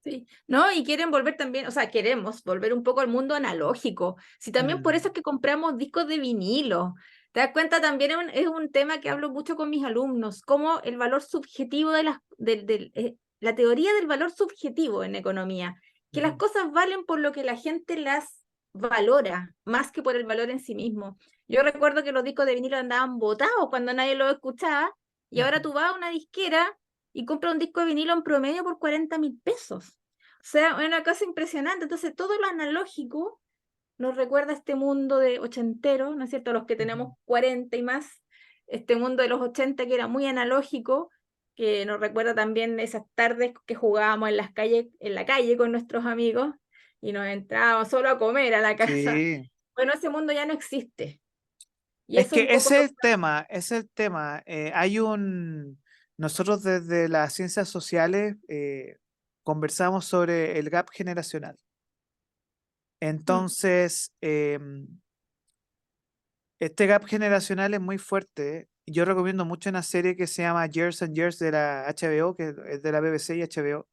Sí, no, y quieren volver también, o sea, queremos volver un poco al mundo analógico. Sí, también por eso Mm, es que compramos discos de vinilo. ¿Te das cuenta? También es un tema que hablo mucho con mis alumnos, como el valor subjetivo de la teoría del valor subjetivo en economía, que las ujú. cosas valen por lo que la gente las valora, más que por el valor en sí mismo. Yo recuerdo que los discos de vinilo andaban botados cuando nadie los escuchaba, y ahora Ujú. tú vas a una disquera y compra un disco de vinilo en promedio por 40.000 pesos. O sea, es una cosa impresionante. Entonces, todo lo analógico nos recuerda a este mundo de ochentero, ¿no es cierto? Los que Ujú. tenemos 40 y más, este mundo de los 80 que era muy analógico, que nos recuerda también esas tardes que jugábamos en las calles, en la calle con nuestros amigos y nos entrábamos solo a comer a la casa. Sí, Bueno, ese mundo ya no existe. Y es eso que un poco ese lo... es el tema, ese es el tema. Nosotros desde las ciencias sociales conversamos sobre el gap generacional. Mm, Entonces, este gap generacional es muy fuerte. Yo recomiendo mucho una serie que se llama Years and Years de la HBO, que es de la BBC y HBO,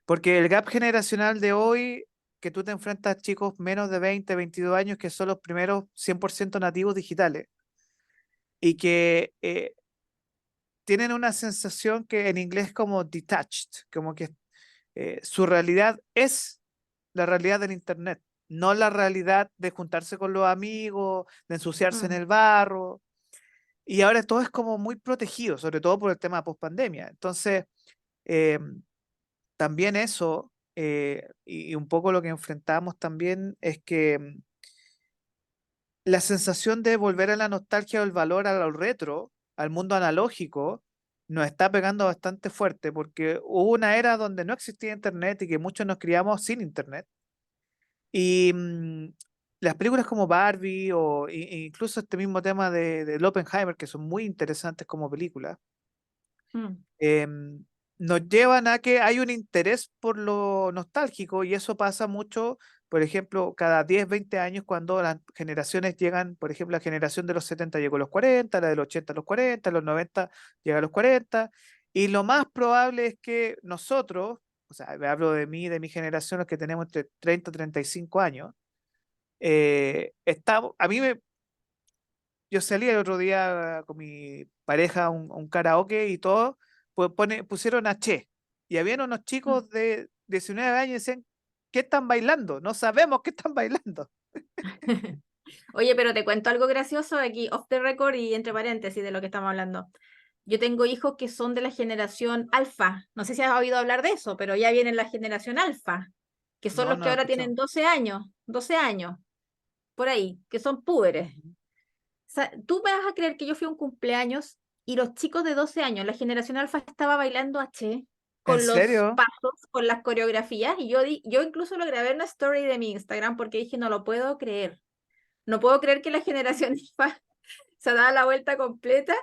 porque el gap generacional de hoy, que tú te enfrentas a chicos menos de 20, 22 años, que son los primeros 100% nativos digitales, y que tienen una sensación que en inglés como detached, como que su realidad es la realidad del Internet, no la realidad de juntarse con los amigos, de ensuciarse en mm, el barro. Y ahora todo es como muy protegido, sobre todo por el tema de pospandemia. Entonces, eh, también eso, y un poco lo que enfrentamos también es que la sensación de volver a la nostalgia o el valor a lo retro, al mundo analógico, nos está pegando bastante fuerte porque hubo una era donde no existía internet y que muchos nos criamos sin internet. Y las películas como Barbie o incluso este mismo tema de Oppenheimer, que son muy interesantes como películas, mm, nos llevan a que hay un interés por lo nostálgico y eso pasa mucho, por ejemplo, cada 10 20 años cuando las generaciones llegan, por ejemplo, la generación de los 70 llegó a los 40, la de los 80 a los 40, los 90 llega a los 40 y lo más probable es que nosotros, o sea, hablo de mí, de mi generación, los que tenemos entre 30 y 35 años, estamos, yo salí el otro día con mi pareja a un karaoke y todo, pues pusieron a Che. Y habían unos mm. chicos de 19 años y decían, ¿qué están bailando? No sabemos qué están bailando. Oye, pero te cuento algo gracioso aquí, off the record y entre paréntesis de lo que estamos hablando. Yo tengo hijos que son de la generación alfa. No sé si has oído hablar de eso, pero ya viene la generación alfa, que son No, los no que lo he ahora escuchado. tienen 12 años, por ahí, que son púberes. Ujú. Tú me vas a creer que yo fui a un cumpleaños y los chicos de 12 años, la generación alfa estaba bailando H ¿En con los serio? pasos, con las coreografías, y yo incluso lo grabé en una story de mi Instagram porque dije, no lo puedo creer. No puedo creer que la generación alfa se ha dado la vuelta completa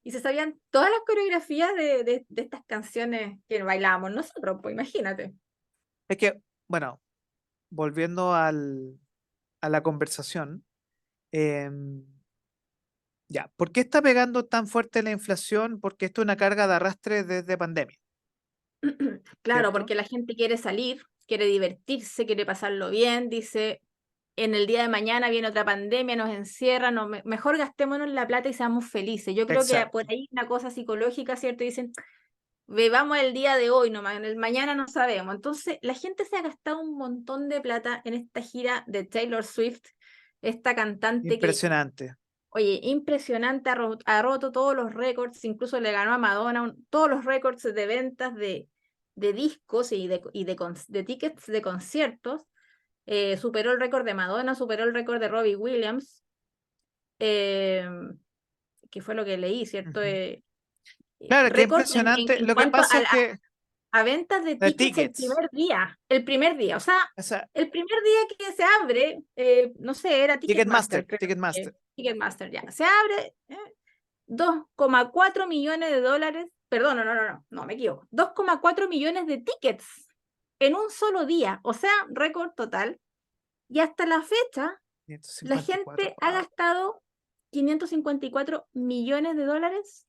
y se sabían todas las coreografías de estas canciones que bailábamos nosotros, pues imagínate. Es que, bueno, volviendo a la conversación, em, ya, ¿por qué está pegando tan fuerte la inflación? Porque esto es una carga de arrastre desde pandemia, Claro, ¿cierto? porque la gente quiere salir, quiere divertirse, quiere pasarlo bien, dice, en el día de mañana viene otra pandemia, nos encierra, no, mejor gastémonos la plata y seamos felices. Yo creo que por Exacto. ahí una cosa psicológica, ¿cierto? Dicen, bebamos el día de hoy nomás, en el mañana no sabemos. Entonces, la gente se ha gastado un montón de plata en esta gira de Taylor Swift, esta cantante que, Impresionante. oye, impresionante, ha roto todos los récords, incluso le ganó a Madonna todos los récords de ventas de discos de tickets de conciertos. Superó el récord de Madonna, superó el récord de Robbie Williams, eh, que fue lo que leí, ¿cierto? Ujú. Claro, que Récord impresionante. en Lo que cuanto pasa es que a ventas de de tickets tickets, el primer día, o sea, o sea, el primer día que se abre, no sé, era Ticketmaster, Ticketmaster, creo Ticketmaster. Ticketmaster ya, se abre 2,4 millones de dólares, perdón, no, me equivoco, 2,4 millones de tickets en un solo día, o sea, récord total, y hasta la fecha la 554, gente ha wow. gastado 554 millones de dólares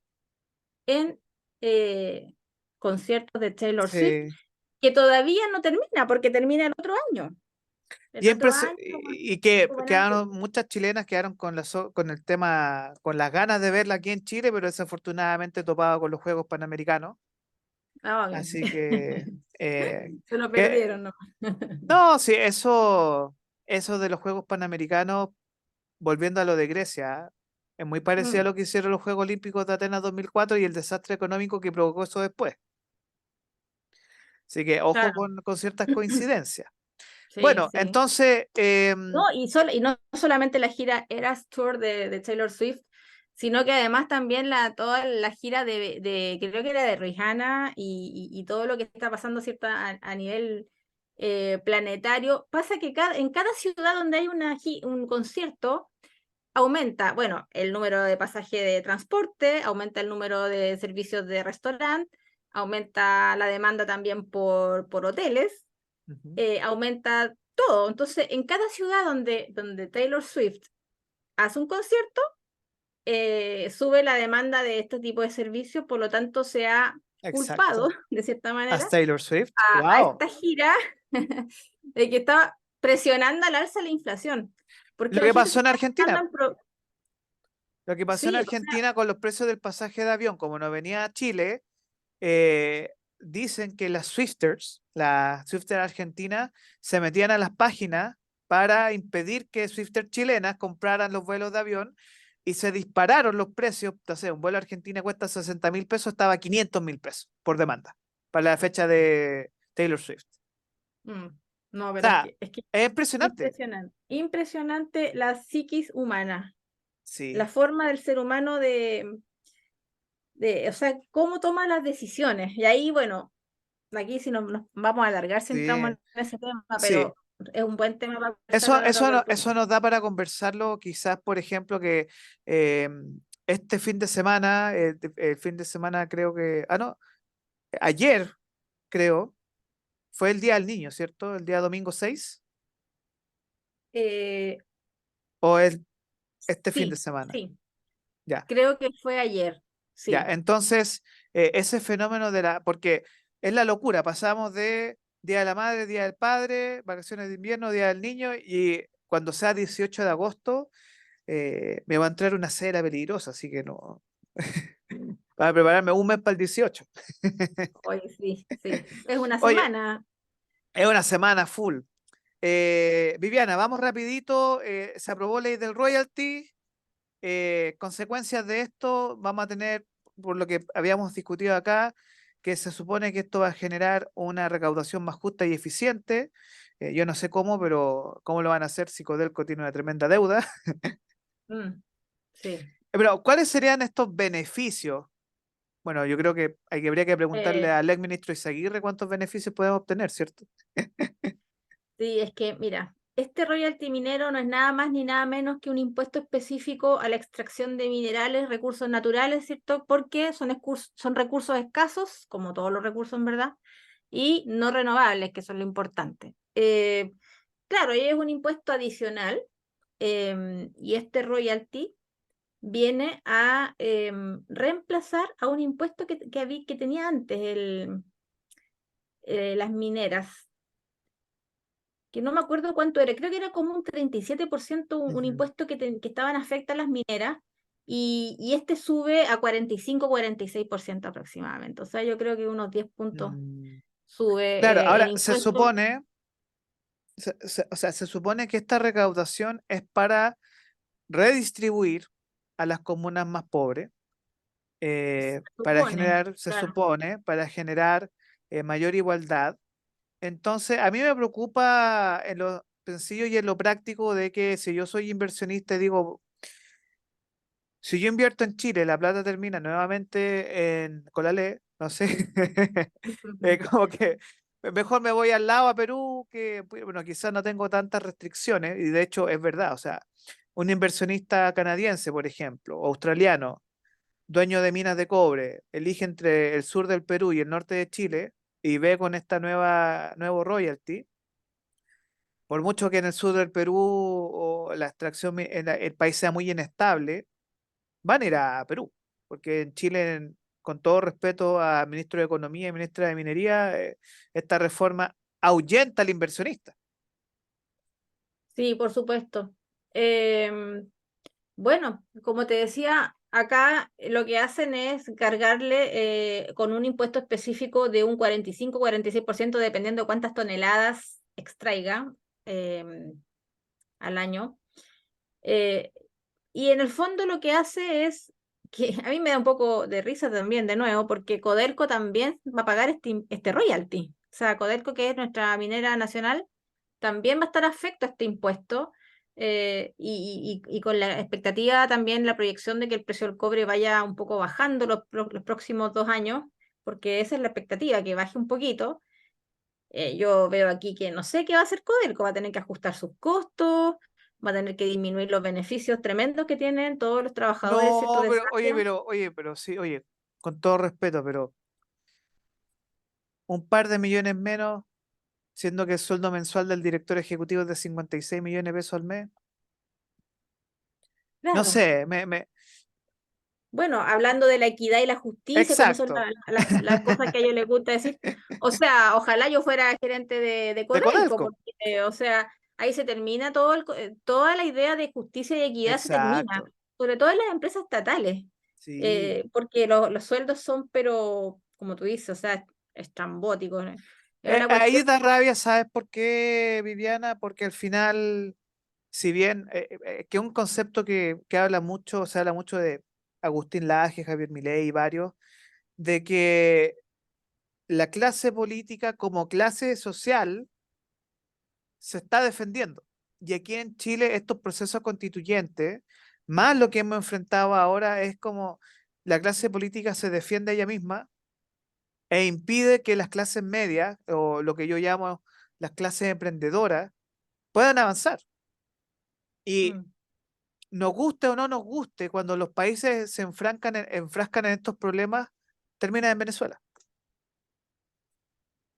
en eh, conciertos de Taylor Swift, Sí. que todavía no termina, porque termina el otro año. El otro año, Y que bueno, quedaron, muchas chilenas quedaron con con el tema, con las ganas de verla aquí en Chile, pero desafortunadamente topado con los Juegos Panamericanos. Así que, eh, se lo que- perdieron, ¿no? no, sí, eso de los Juegos Panamericanos, volviendo a lo de Grecia, es muy parecido a Mm, lo que hicieron los Juegos Olímpicos de Atenas 2004 y el desastre económico que provocó eso después. Así que ojo claro, con ciertas coincidencias. sí, Bueno, sí. entonces, No, y no solamente la gira Eras Tour de Taylor Swift, sino que además también toda la gira creo que era de Rihanna y todo lo que está pasando, ¿cierto? A nivel planetario. Pasa que en cada ciudad donde hay un concierto, aumenta, bueno, el número de pasaje de transporte, aumenta el número de servicios de restaurante, aumenta la demanda también por hoteles, ujú, aumenta todo. Entonces, en cada ciudad donde Taylor Swift hace un concierto, sube la demanda de este tipo de servicios, por lo tanto se ha exacto. culpado, de cierta As manera, Taylor Swift, a wow. esta gira de que está presionando al alza la inflación, porque Lo la que gente se pasó en está gastando Argentina, lo que pasó en Sí, o sea, Argentina con los precios del pasaje de avión, como no venía a Chile, dicen que las Swifters, las Swifters argentinas, se metían a las páginas para impedir que Swifters chilenas compraran los vuelos de avión y se dispararon los precios. Entonces, un vuelo a Argentina cuesta 60.000 pesos, estaba a 500.000 pesos por demanda para la fecha de Taylor Swift. mm, no, O pero sea, es que es impresionante. impresionante, impresionante la psiquis humana, la Sí, forma del ser humano o sea, cómo toma las decisiones. Y ahí, bueno, aquí si nos vamos a alargar si entramos sí, en ese tema, sí. pero es un buen tema para conversar en otra Eso oportunidad. nos da para conversarlo, quizás, por ejemplo, que eh, este fin de semana, el fin de semana creo que, no, ayer creo, fue el Día del Niño, ¿cierto? El día domingo 6 Eh, o es este fin de sí, semana, sí, ya, creo que fue ayer, ya. sí. Entonces, ese fenómeno porque es la locura, pasamos de Día de la Madre, Día del Padre, vacaciones de invierno, Día del Niño, y cuando sea 18 de agosto me va a entrar una cera peligrosa, así que no. Para prepararme un mes para el 18. Hoy sí, sí. Es una Oye, semana. es una semana full. Viviana, vamos rapidito. Se aprobó ley del royalty. Consecuencias de esto, vamos a tener, por lo que habíamos discutido acá, que se supone que esto va a generar una recaudación más justa y eficiente. Yo no sé cómo, pero cómo lo van a hacer si Codelco tiene una tremenda deuda. Mm, sí. Pero, ¿cuáles serían estos beneficios? Bueno, yo creo que habría que preguntarle Eh, al exministro Izaguirre cuántos beneficios podemos obtener, ¿cierto? Sí, es que, mira, este royalty minero no es nada más ni nada menos que un impuesto específico a la extracción de minerales, recursos naturales, ¿cierto? Porque son recursos escasos, como todos los recursos en verdad, y no renovables, que son lo importante. Claro, y es un impuesto adicional, y este royalty viene a reemplazar a un impuesto que tenía antes las mineras, que no me acuerdo cuánto era, creo que era como un 37% un Ujú. impuesto que estaban afectas a las mineras, y este sube a 45-46% aproximadamente. O sea, yo creo que unos 10 puntos Mm. Claro, sube el ahora se impuesto. supone, o sea, se supone que esta recaudación es para redistribuir a las comunas más pobres, Se para supone, generar, se claro. supone, para generar mayor igualdad. Entonces, a mí me preocupa en lo sencillo y en lo práctico de que si yo soy inversionista y digo, si yo invierto en Chile, la plata termina nuevamente en Colalé, no sé, como que mejor me voy al lado a Perú, que pues, bueno, quizás no tengo tantas restricciones, y de hecho es verdad, o sea, un inversionista canadiense, por ejemplo, o australiano, dueño de minas de cobre, elige entre el sur del Perú y el norte de Chile y ve con esta nuevo royalty, por mucho que en el sur del Perú o la extracción, el país sea muy inestable, van a ir a Perú, porque en Chile, con todo respeto a ministro de Economía y ministra de Minería, esta reforma ahuyenta al inversionista. Sí, por supuesto. Em, Bueno, como te decía, acá lo que hacen es cargarle con un impuesto específico de un 45-46%, dependiendo de cuántas toneladas extraiga al año. Eh, y en el fondo lo que hace es que a mí me da un poco de risa también, de nuevo, porque Codelco también va a pagar este royalty. O sea, Codelco, que es nuestra minera nacional, también va a estar afecto a este impuesto, y con la expectativa también, la proyección de que el precio del cobre vaya un poco bajando los próximos 2 años, porque esa es la expectativa, que baje un poquito. Yo veo aquí que no sé qué va a hacer Codelco, va a tener que ajustar sus costos, va a tener que disminuir los beneficios tremendos que tienen todos los trabajadores, ¿cierto?, No, de esa área. pero sí, oye, con todo respeto, pero un par de millones menos, siendo que el sueldo mensual del director ejecutivo es de 56 millones de pesos al mes. No Claro. sé, Bueno, hablando de la equidad y la justicia, como son exacto. las cosas que a ellos les gusta decir. O sea, ojalá yo fuera gerente de De Codelco, Codelco. porque, o sea, ahí se termina toda la idea de justicia y equidad se termina, Exacto. sobre todo en las empresas estatales, Sí. porque los sueldos son, pero, como tú dices, o sea, estrambóticos, ¿no? Es una Ahí cuestión. da rabia, ¿sabes por qué, Viviana? Porque al final, si bien, que es un concepto que habla mucho, se habla mucho de Agustín Laje, Javier Milei y varios, de que la clase política como clase social se está defendiendo. Y aquí en Chile estos procesos constituyentes, más lo que hemos enfrentado ahora es como la clase política se defiende a ella misma e impide que las clases medias, o lo que yo llamo las clases emprendedoras, puedan avanzar. Y Mm. nos guste o no nos guste, cuando los países se enfrascan en estos problemas, termina en Venezuela.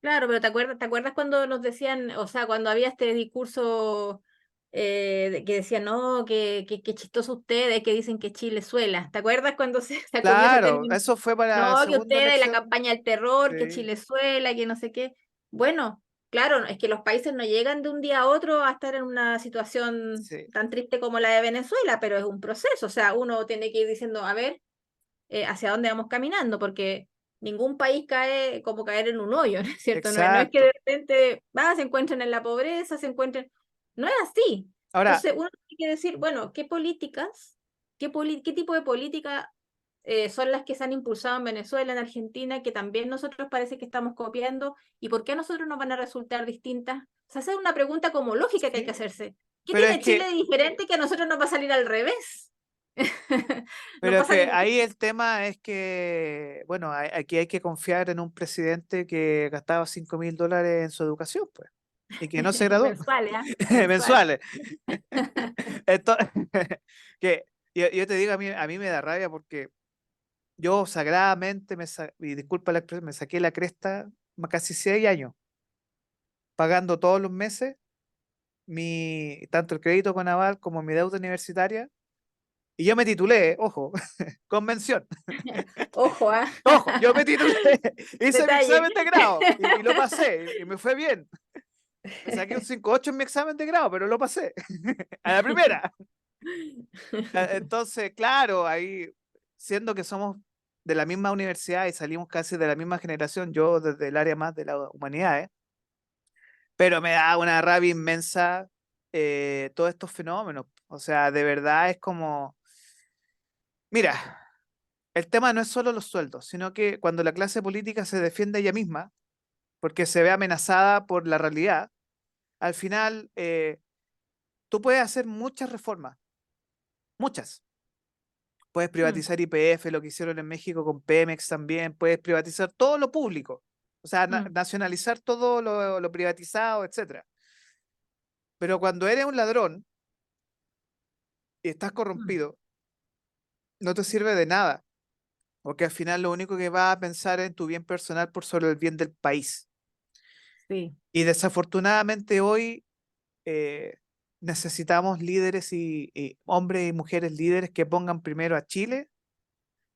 Claro, pero ¿te acuerdas cuando nos decían, o sea, cuando había este discurso que decían, no, que chistoso ustedes, que dicen que Chilezuela? ¿Te acuerdas cuando se acuñó ese Claro, término? eso fue para la No, que segunda ustedes, la elección. campaña del terror, que Sí, Chilezuela, que no sé qué. Bueno, claro, es que los países no llegan de un día a otro a estar en una situación sí. tan triste como la de Venezuela, pero es un proceso, o sea, uno tiene que ir diciendo, a ver, hacia dónde vamos caminando, porque ningún país cae como caer en un hoyo, ¿no es cierto? No es que de Exacto. repente se encuentren en la pobreza, se encuentren. No es así. Ahora, Entonces uno tiene que decir, bueno, ¿qué políticas, qué tipo de política son las que se han impulsado en Venezuela, en Argentina, que también nosotros parece que estamos copiando, y por qué a nosotros nos van a resultar distintas? O sea, esa es una pregunta como lógica que hay que sí, hacerse. ¿Qué pero es tiene Chile que, de diferente que a nosotros nos va a salir al revés? Nos pero va es a que salir. ahí el tema es que, bueno, aquí hay que confiar en un presidente que gastaba $5.000 en su educación, pues. y que no se graduó. Mensuales, ¿ah? Mensuales. Mensuales. Entonces, que yo te digo, a mí me da rabia porque yo sagradamente, y disculpa la expresión, me saqué la cresta casi 6 años, pagando todos los meses tanto el crédito con Aval como mi deuda universitaria. Y yo me titulé, ojo, convención. Ojo, ¿ah? Ojo, yo me titulé, hice mi Detalle. examen de grado y lo pasé y me fue bien. Me saqué un 5.8 en mi examen de grado, pero lo pasé a la primera. Entonces, claro, ahí, siendo que somos de la misma universidad y salimos casi de la misma generación, yo desde el área más de las humanidades, pero me da una rabia inmensa todos estos fenómenos. O sea, de verdad es como, mira, el tema no es solo los sueldos, sino que cuando la clase política se defiende ella misma, porque se ve amenazada por la realidad, al final tú puedes hacer muchas reformas, muchas. Puedes Mm, privatizar YPF, lo que hicieron en México con Pemex también, puedes privatizar todo lo público, o sea, mm, nacionalizar todo lo privatizado, etcétera. Pero cuando eres un ladrón y estás mm. corrompido, no te sirve de nada, porque al final lo único que vas a pensar es en tu bien personal por sobre el bien del país. Sí. Y desafortunadamente hoy eh, necesitamos líderes y hombres y mujeres líderes que pongan primero a Chile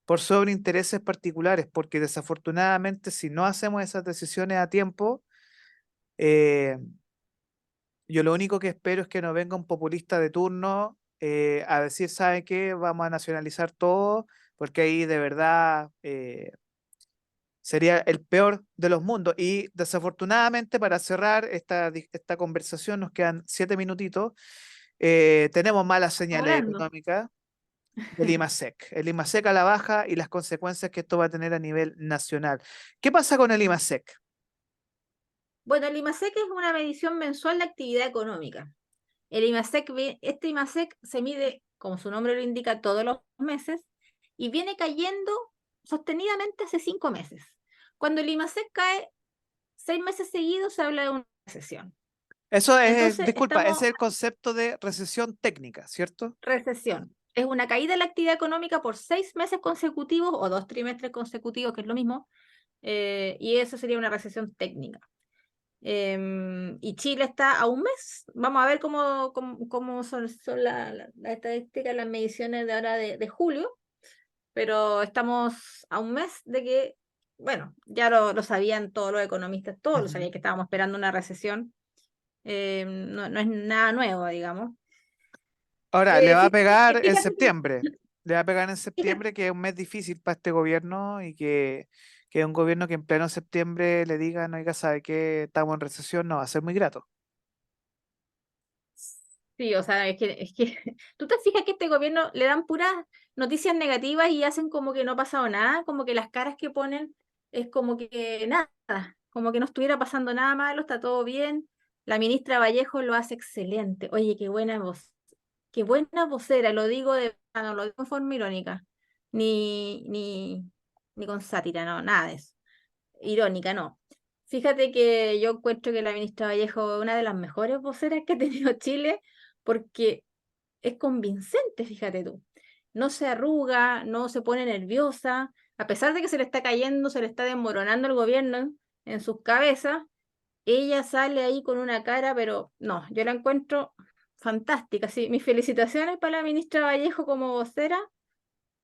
por sobre intereses particulares, porque desafortunadamente si no hacemos esas decisiones a tiempo, eh, yo lo único que espero es que no venga un populista de turno a decir, ¿sabe qué? Vamos a nacionalizar todo, porque ahí de verdad sería el peor de los mundos. Y desafortunadamente, para cerrar esta conversación, nos quedan 7 minutitos. Tenemos malas señales Volando. económicas del IMASEC. El IMASEC a la baja y las consecuencias que esto va a tener a nivel nacional. ¿Qué pasa con el IMASEC? Bueno, el IMASEC es una medición mensual de actividad económica. El IMASEC, este IMASEC se mide, como su nombre lo indica, todos los meses y viene cayendo sostenidamente hace 5 meses. Cuando el IMASEC cae 6 meses seguidos, se habla de una recesión. Eso es, Entonces, disculpa, estamos ese es el concepto de recesión técnica, ¿cierto? recesión. Es una caída de la actividad económica por 6 meses consecutivos o 2 trimestres consecutivos, que es lo mismo, y eso sería una recesión técnica. Y Chile está a un mes. Vamos a ver cómo son las estadísticas, las mediciones de ahora de julio, pero estamos a un mes de que, bueno, ya lo sabían todos los economistas, todos lo Ujú. sabían que estábamos esperando una recesión. No, no es nada nuevo, digamos. Ahora, le va a Fíjate, pegar en fíjate, septiembre. Le va a pegar en fíjate, septiembre, que es un mes difícil para este gobierno y que un gobierno que en pleno septiembre le diga, no, oiga, ¿sabe qué? Estamos en recesión, no va a ser muy grato. sí, o sea, es que tú te fijas que este gobierno le dan puras noticias negativas y hacen como que no ha pasado nada, como que las caras que ponen es como que nada, como que no estuviera pasando nada malo, está todo bien. La ministra Vallejo lo hace excelente. Oye, qué buena voz, qué buena vocera, lo digo no lo digo en forma irónica, ni con sátira, no, nada de eso. Irónica, no. Fíjate que yo encuentro que la ministra Vallejo es una de las mejores voceras que ha tenido Chile porque es convincente, fíjate tú. No se arruga, no se pone nerviosa, a pesar de que se le está cayendo, se le está desmoronando el gobierno en sus cabezas, ella sale ahí con una cara, pero no, yo la encuentro fantástica. Sí, mis felicitaciones para la ministra Vallejo como vocera.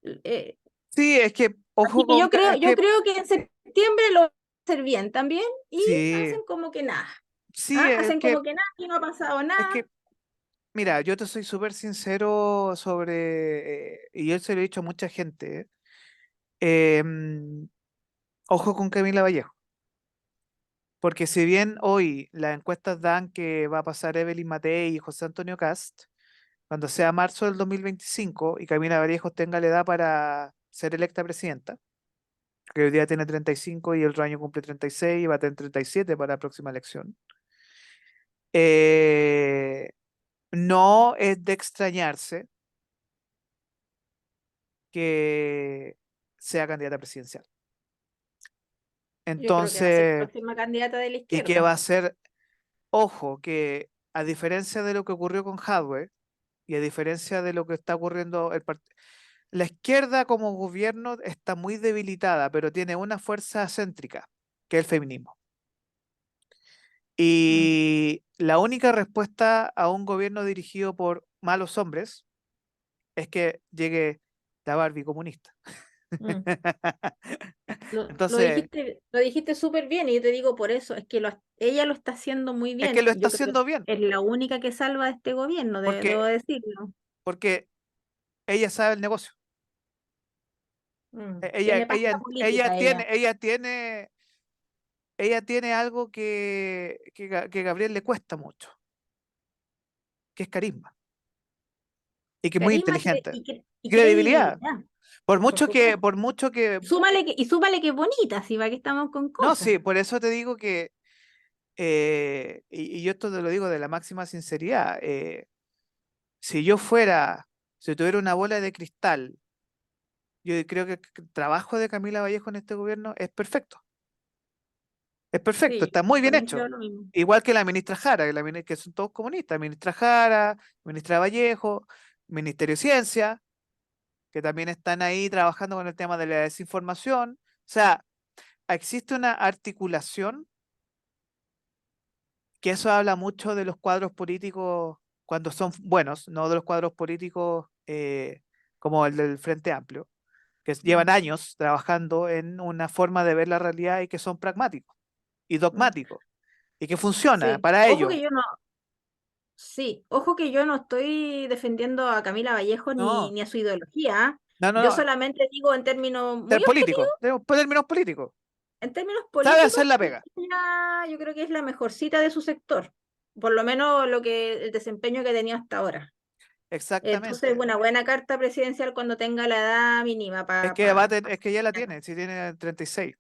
eh, Sí, es que, Así ojo que con, es yo que, creo que en septiembre lo van a hacer bien también y sí, hacen como que nada. sí, ¿Ah? Hacen como que nada, y no ha pasado es nada. que, mira, yo te soy súper sincero y yo se lo he dicho a mucha gente, ojo con Camila Vallejo. Porque si bien hoy las encuestas dan que va a pasar Evelyn Matei y José Antonio Cast, cuando sea marzo del 2025 y Camila Vallejo tenga la edad para ser electa presidenta, que hoy día tiene 35 y el otro año cumple 36 y va a tener 37 para la próxima elección, eh, no es de extrañarse que sea candidata presidencial. Yo creo que va a ser Entonces, próxima candidata de la ¿y qué va izquierda. a hacer? Ojo, que a diferencia de lo que ocurrió con Hadwe y a diferencia de lo que está ocurriendo, la izquierda como gobierno está muy debilitada, pero tiene una fuerza céntrica, que es el feminismo. Mm, Y la única respuesta a un gobierno dirigido por malos hombres es que llegue la Barbie comunista. mm. Entonces, Lo dijiste súper bien y yo te digo por eso, es que ella lo está haciendo muy es que bien. lo está Yo creo haciendo bien, que es la única que salva a este gobierno, debo porque, decirlo. porque ella sabe el negocio. Tiene pasta política ella. Ella tiene algo que Gabriel le cuesta mucho, que es carisma y que es muy Carisma inteligente. y Credibilidad. credibilidad, Por por mucho que, supuesto. por mucho que, Súmale que es bonita, si va que estamos con no, cosas. sí, por eso te digo que, y yo esto te lo digo de la máxima sinceridad, si yo fuera, si tuviera una bola de cristal, yo creo que el trabajo de Camila Vallejo en este gobierno es perfecto. Es perfecto, Sí, está muy bien también hecho. creo lo mismo. Igual que la ministra Jara, que son todos comunistas. Ministra Jara, ministra Vallejo, Ministerio de Ciencia, que también están ahí trabajando con el tema de la desinformación. O sea, existe una articulación que eso habla mucho de los cuadros políticos cuando son buenos, no de los cuadros políticos como el del Frente Amplio, que llevan Mm, años trabajando en una forma de ver la realidad y que son pragmáticos y mm. dogmáticos y que funciona Sí, para ellos. ojo que yo no estoy defendiendo a Camila Vallejo No, ni a su ideología. no, no, Yo no. solamente digo en términos Ser muy objetivos. político, tenemos términos políticos. En términos Sabe políticos, hacer la pega. ella yo creo que es la mejorcita de su sector, por lo menos el desempeño que ha tenido hasta ahora. Entonces, Exactamente. una buena carta presidencial cuando tenga la edad mínima Es que ya la tiene, si tiene 36.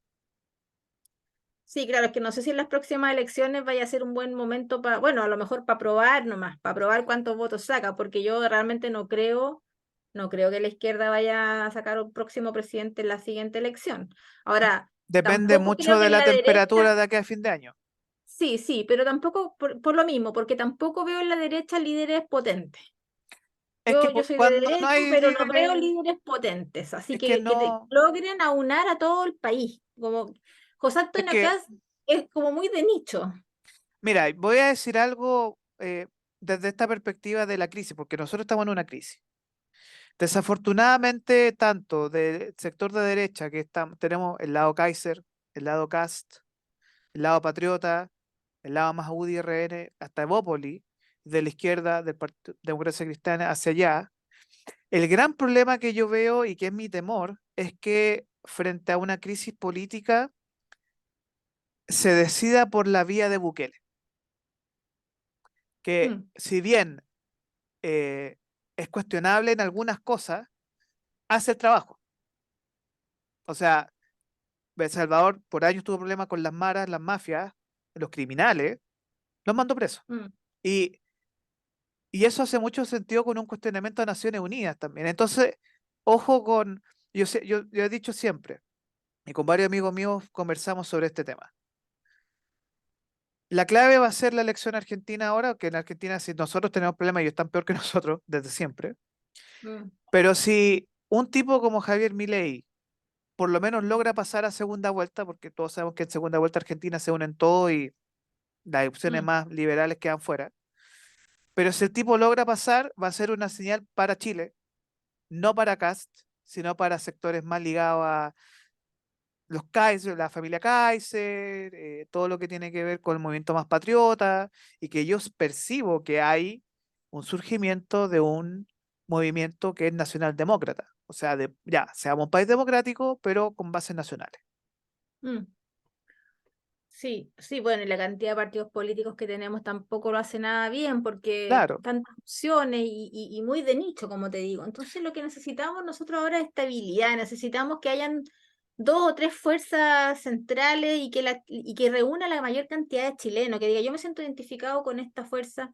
Sí, claro, es que no sé si en las próximas elecciones vaya a ser un buen momento para, bueno, a lo mejor para probar nomás, para probar cuántos votos saca, porque yo realmente no creo que la izquierda vaya a sacar un próximo presidente en la siguiente elección. Ahora, Depende tampoco creo mucho que de en la la temperatura derecha. de acá a fin de año. Sí, sí, pero tampoco por lo mismo, porque tampoco veo en la derecha líderes potentes. Es que Yo soy de cuando no derecha, hay pero no veo líderes, líderes potentes, así es que que no, logren aunar a todo el país. Como José es Antonio que, Kast es como muy de nicho. mira, voy a decir algo desde esta perspectiva de la crisis, porque nosotros estamos en una crisis. Desafortunadamente, tanto del sector de derecha, tenemos el lado Kaiser, el lado Cast, el lado Patriota, el lado más UDI RN, hasta Evópoli, de la izquierda, del Partido Democracia Cristiana hacia allá. El gran problema que yo veo y que es mi temor es que frente a una crisis política se decida por la vía de Bukele, que Mm, si bien es cuestionable en algunas cosas, hace el trabajo. O sea, El Salvador por años tuvo problemas con las maras, las mafias, los criminales, los mandó presos. mm, Y, y eso hace mucho sentido con un cuestionamiento a Naciones Unidas también. Entonces, ojo con, yo he dicho siempre, y con varios amigos míos conversamos sobre este tema. La clave va a ser la elección argentina ahora, que en Argentina si nosotros tenemos problemas, ellos están peor que nosotros desde siempre. mm, Pero si un tipo como Javier Milei por lo menos logra pasar a segunda vuelta, porque todos sabemos que en segunda vuelta Argentina se unen todos y las opciones mm, más liberales quedan fuera. Pero si el tipo logra pasar, va a ser una señal para Chile, no para Cast, sino para sectores más ligados a los Kaiser, la familia Kaiser, todo lo que tiene que ver con el movimiento más patriota, y que yo percibo que hay un surgimiento de un movimiento que es nacional demócrata. O sea, ya, seamos un país democrático, pero con bases nacionales. mm. Sí, sí, bueno, y la cantidad de partidos políticos que tenemos tampoco lo hace nada bien porque Claro, tantas opciones y muy de nicho, como te digo. Entonces lo que necesitamos nosotros ahora es estabilidad, necesitamos que hayan dos o tres fuerzas centrales y que reúna la mayor cantidad de chilenos, que diga, yo me siento identificado con esta fuerza,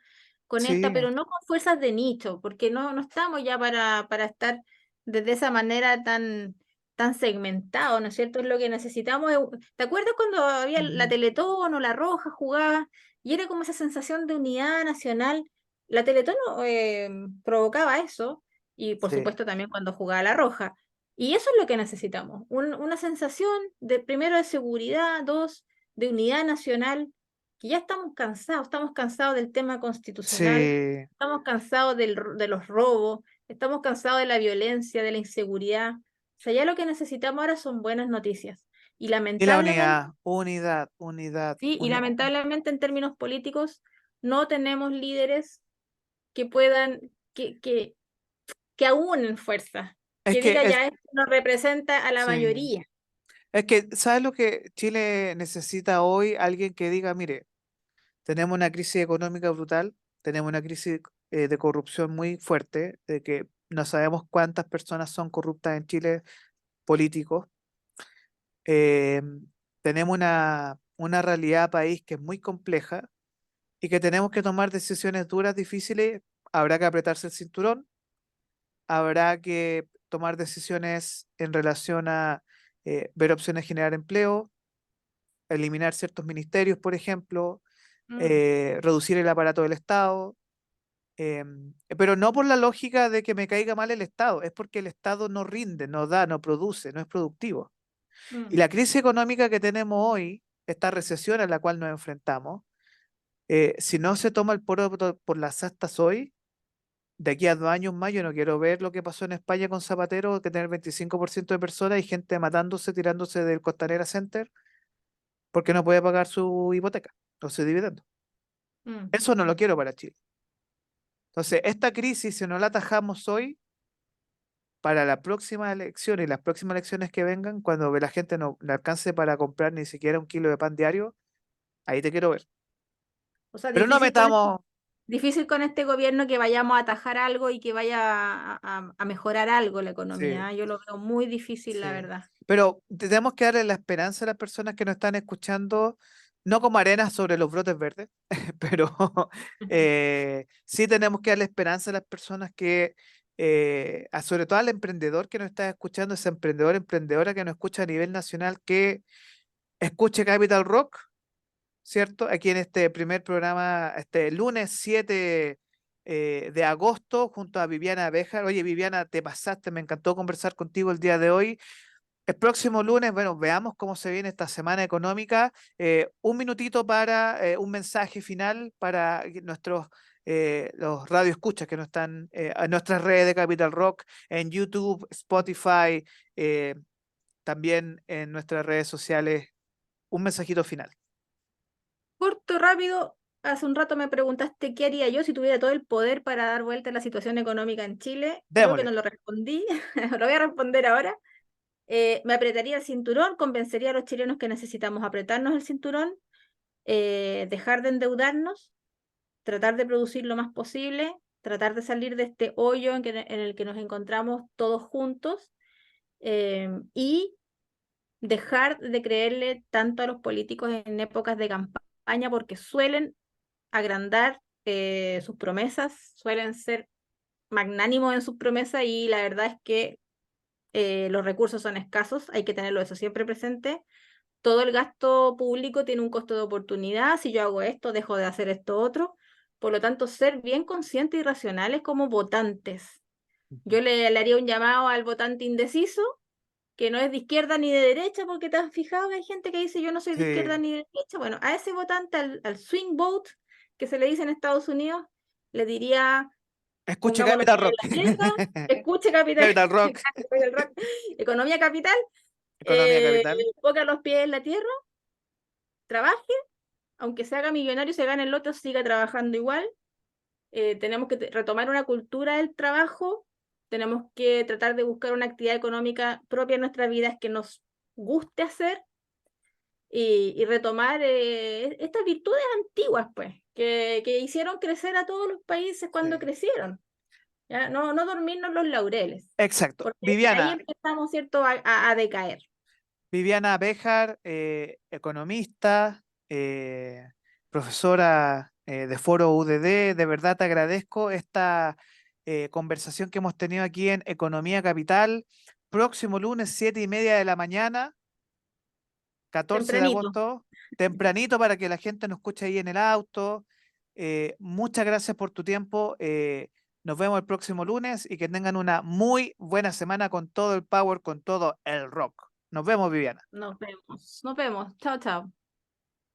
con esta, sí. pero no con fuerzas de nicho, porque no estamos ya para estar desde esa manera tan segmentado, ¿no es cierto? Es lo que necesitamos. ¿Te acuerdas cuando había la Ujú. Teletón o la Roja jugaba y era como esa sensación de unidad nacional. La Teletón provocaba eso, y por Sí, supuesto también cuando jugaba La Roja. Y eso es lo que necesitamos, una sensación de, primero, de seguridad, dos, de unidad nacional, que ya estamos cansados del tema constitucional, sí. estamos cansados de los robos, estamos cansados de la violencia, de la inseguridad. O sea, ya lo que necesitamos ahora son buenas noticias. Y Y la lamentablemente, unidad, unidad, unidad, sí, y unidad. lamentablemente en términos políticos no tenemos líderes que puedan, que aúnen fuerzas, Es que que, diga ya esto no representa a la sí. mayoría. Es que, ¿sabes lo que Chile necesita hoy? Alguien que diga, mire, tenemos una crisis económica brutal, tenemos una crisis de corrupción muy fuerte, de que no sabemos cuántas personas son corruptas en Chile, políticos. eh, Tenemos una realidad país que es muy compleja y que tenemos que tomar decisiones duras, difíciles. Habrá que apretarse el cinturón, habrá que tomar decisiones en relación a ver opciones de generar empleo, eliminar ciertos ministerios, por ejemplo, Mm, reducir el aparato del Estado, pero no por la lógica de que me caiga mal el Estado, es porque el Estado no rinde, no da, no produce, no es productivo. Y mm. la crisis económica que tenemos hoy, esta recesión a la cual nos enfrentamos, si no se toma el poro por las astas hoy, de aquí a 2 años más, yo no quiero ver lo que pasó en España con Zapatero, que tener 25% de personas y gente matándose, tirándose del Costanera Center, porque no puede pagar su hipoteca o su dividendo. Mm. Eso no lo quiero para Chile. Entonces, esta crisis, si no la atajamos hoy, para la próxima elección y las próximas elecciones que vengan, cuando la gente no le alcance para comprar ni siquiera un kilo de pan diario, ahí te quiero ver. O sea, Pero no metamos, difícil con este gobierno que vayamos a atajar algo y que vaya a mejorar algo la sí, economía. Yo lo veo muy difícil, la sí. verdad. Pero tenemos que darle la esperanza a las personas que nos están escuchando, no como arena sobre los brotes verdes, pero sí tenemos que darle esperanza a las personas que, sobre todo al emprendedor que nos está escuchando, ese emprendedor, emprendedora que nos escucha a nivel nacional, que escuche Capital Rock, ¿cierto? Aquí en este primer programa, este lunes 7 de agosto, junto a Viviana Béjar. Oye, Viviana, te pasaste, me encantó conversar contigo el día de hoy. El próximo lunes, bueno, veamos cómo se viene esta semana económica. Un minutito para un mensaje final para nuestros los radioescuchas que no están en nuestras redes de Capital Rock, en YouTube, Spotify, eh, también en nuestras redes sociales. Un mensajito final. Corto, rápido. Hace un rato me preguntaste qué haría yo si tuviera todo el poder para dar vuelta a la situación económica en Chile. Creo que Démosle. no lo respondí. Lo voy a responder ahora. Me apretaría el cinturón, convencería a los chilenos que necesitamos apretarnos el cinturón, dejar de endeudarnos, tratar de producir lo más posible, tratar de salir de este hoyo en el que nos encontramos todos juntos, y dejar de creerle tanto a los políticos en épocas de campaña porque suelen agrandar sus promesas, suelen ser magnánimos en sus promesas, y la verdad es que los recursos son escasos, hay que tenerlo eso siempre presente. Todo el gasto público tiene un costo de oportunidad. Si yo hago esto, dejo de hacer esto otro. Por lo tanto, ser bien conscientes y racionales como votantes. Ujú. Yo le haría un llamado al votante indeciso, que no es de izquierda ni de derecha, porque te has fijado que hay gente que dice yo no soy de izquierda Sí. ni de derecha. Bueno, a ese votante, al swing vote, que se le dice en Estados Unidos, le diría, Escuche pongamos los Capital pies Rock. en la tierra, escuche capital, Capital Rock. Capital Rock, economía capital, Economía capital. ponga los pies en la tierra, trabaje, aunque se haga millonario, se gane el loto, siga trabajando igual. Tenemos que retomar una cultura del trabajo, tenemos que tratar de buscar una actividad económica propia en nuestras vidas que nos guste hacer, y retomar estas virtudes antiguas, pues, que hicieron crecer a todos los países Sí. cuando crecieron. ¿Ya? No, no dormirnos los laureles, Exacto. porque ahí empezamos, ¿cierto?, a decaer. Viviana Béjar, economista, profesora de Foro UDD, de verdad te agradezco esta conversación que hemos tenido aquí en Economía Capital. Próximo lunes, 7:30 de la mañana. 14 de Tempranito. agosto, tempranito para que la gente nos escuche ahí en el auto. Muchas gracias por tu tiempo. Nos vemos el próximo lunes y que tengan una muy buena semana con todo el power, con todo el rock. Nos vemos, Viviana. Nos vemos. Nos vemos. Chao, chao.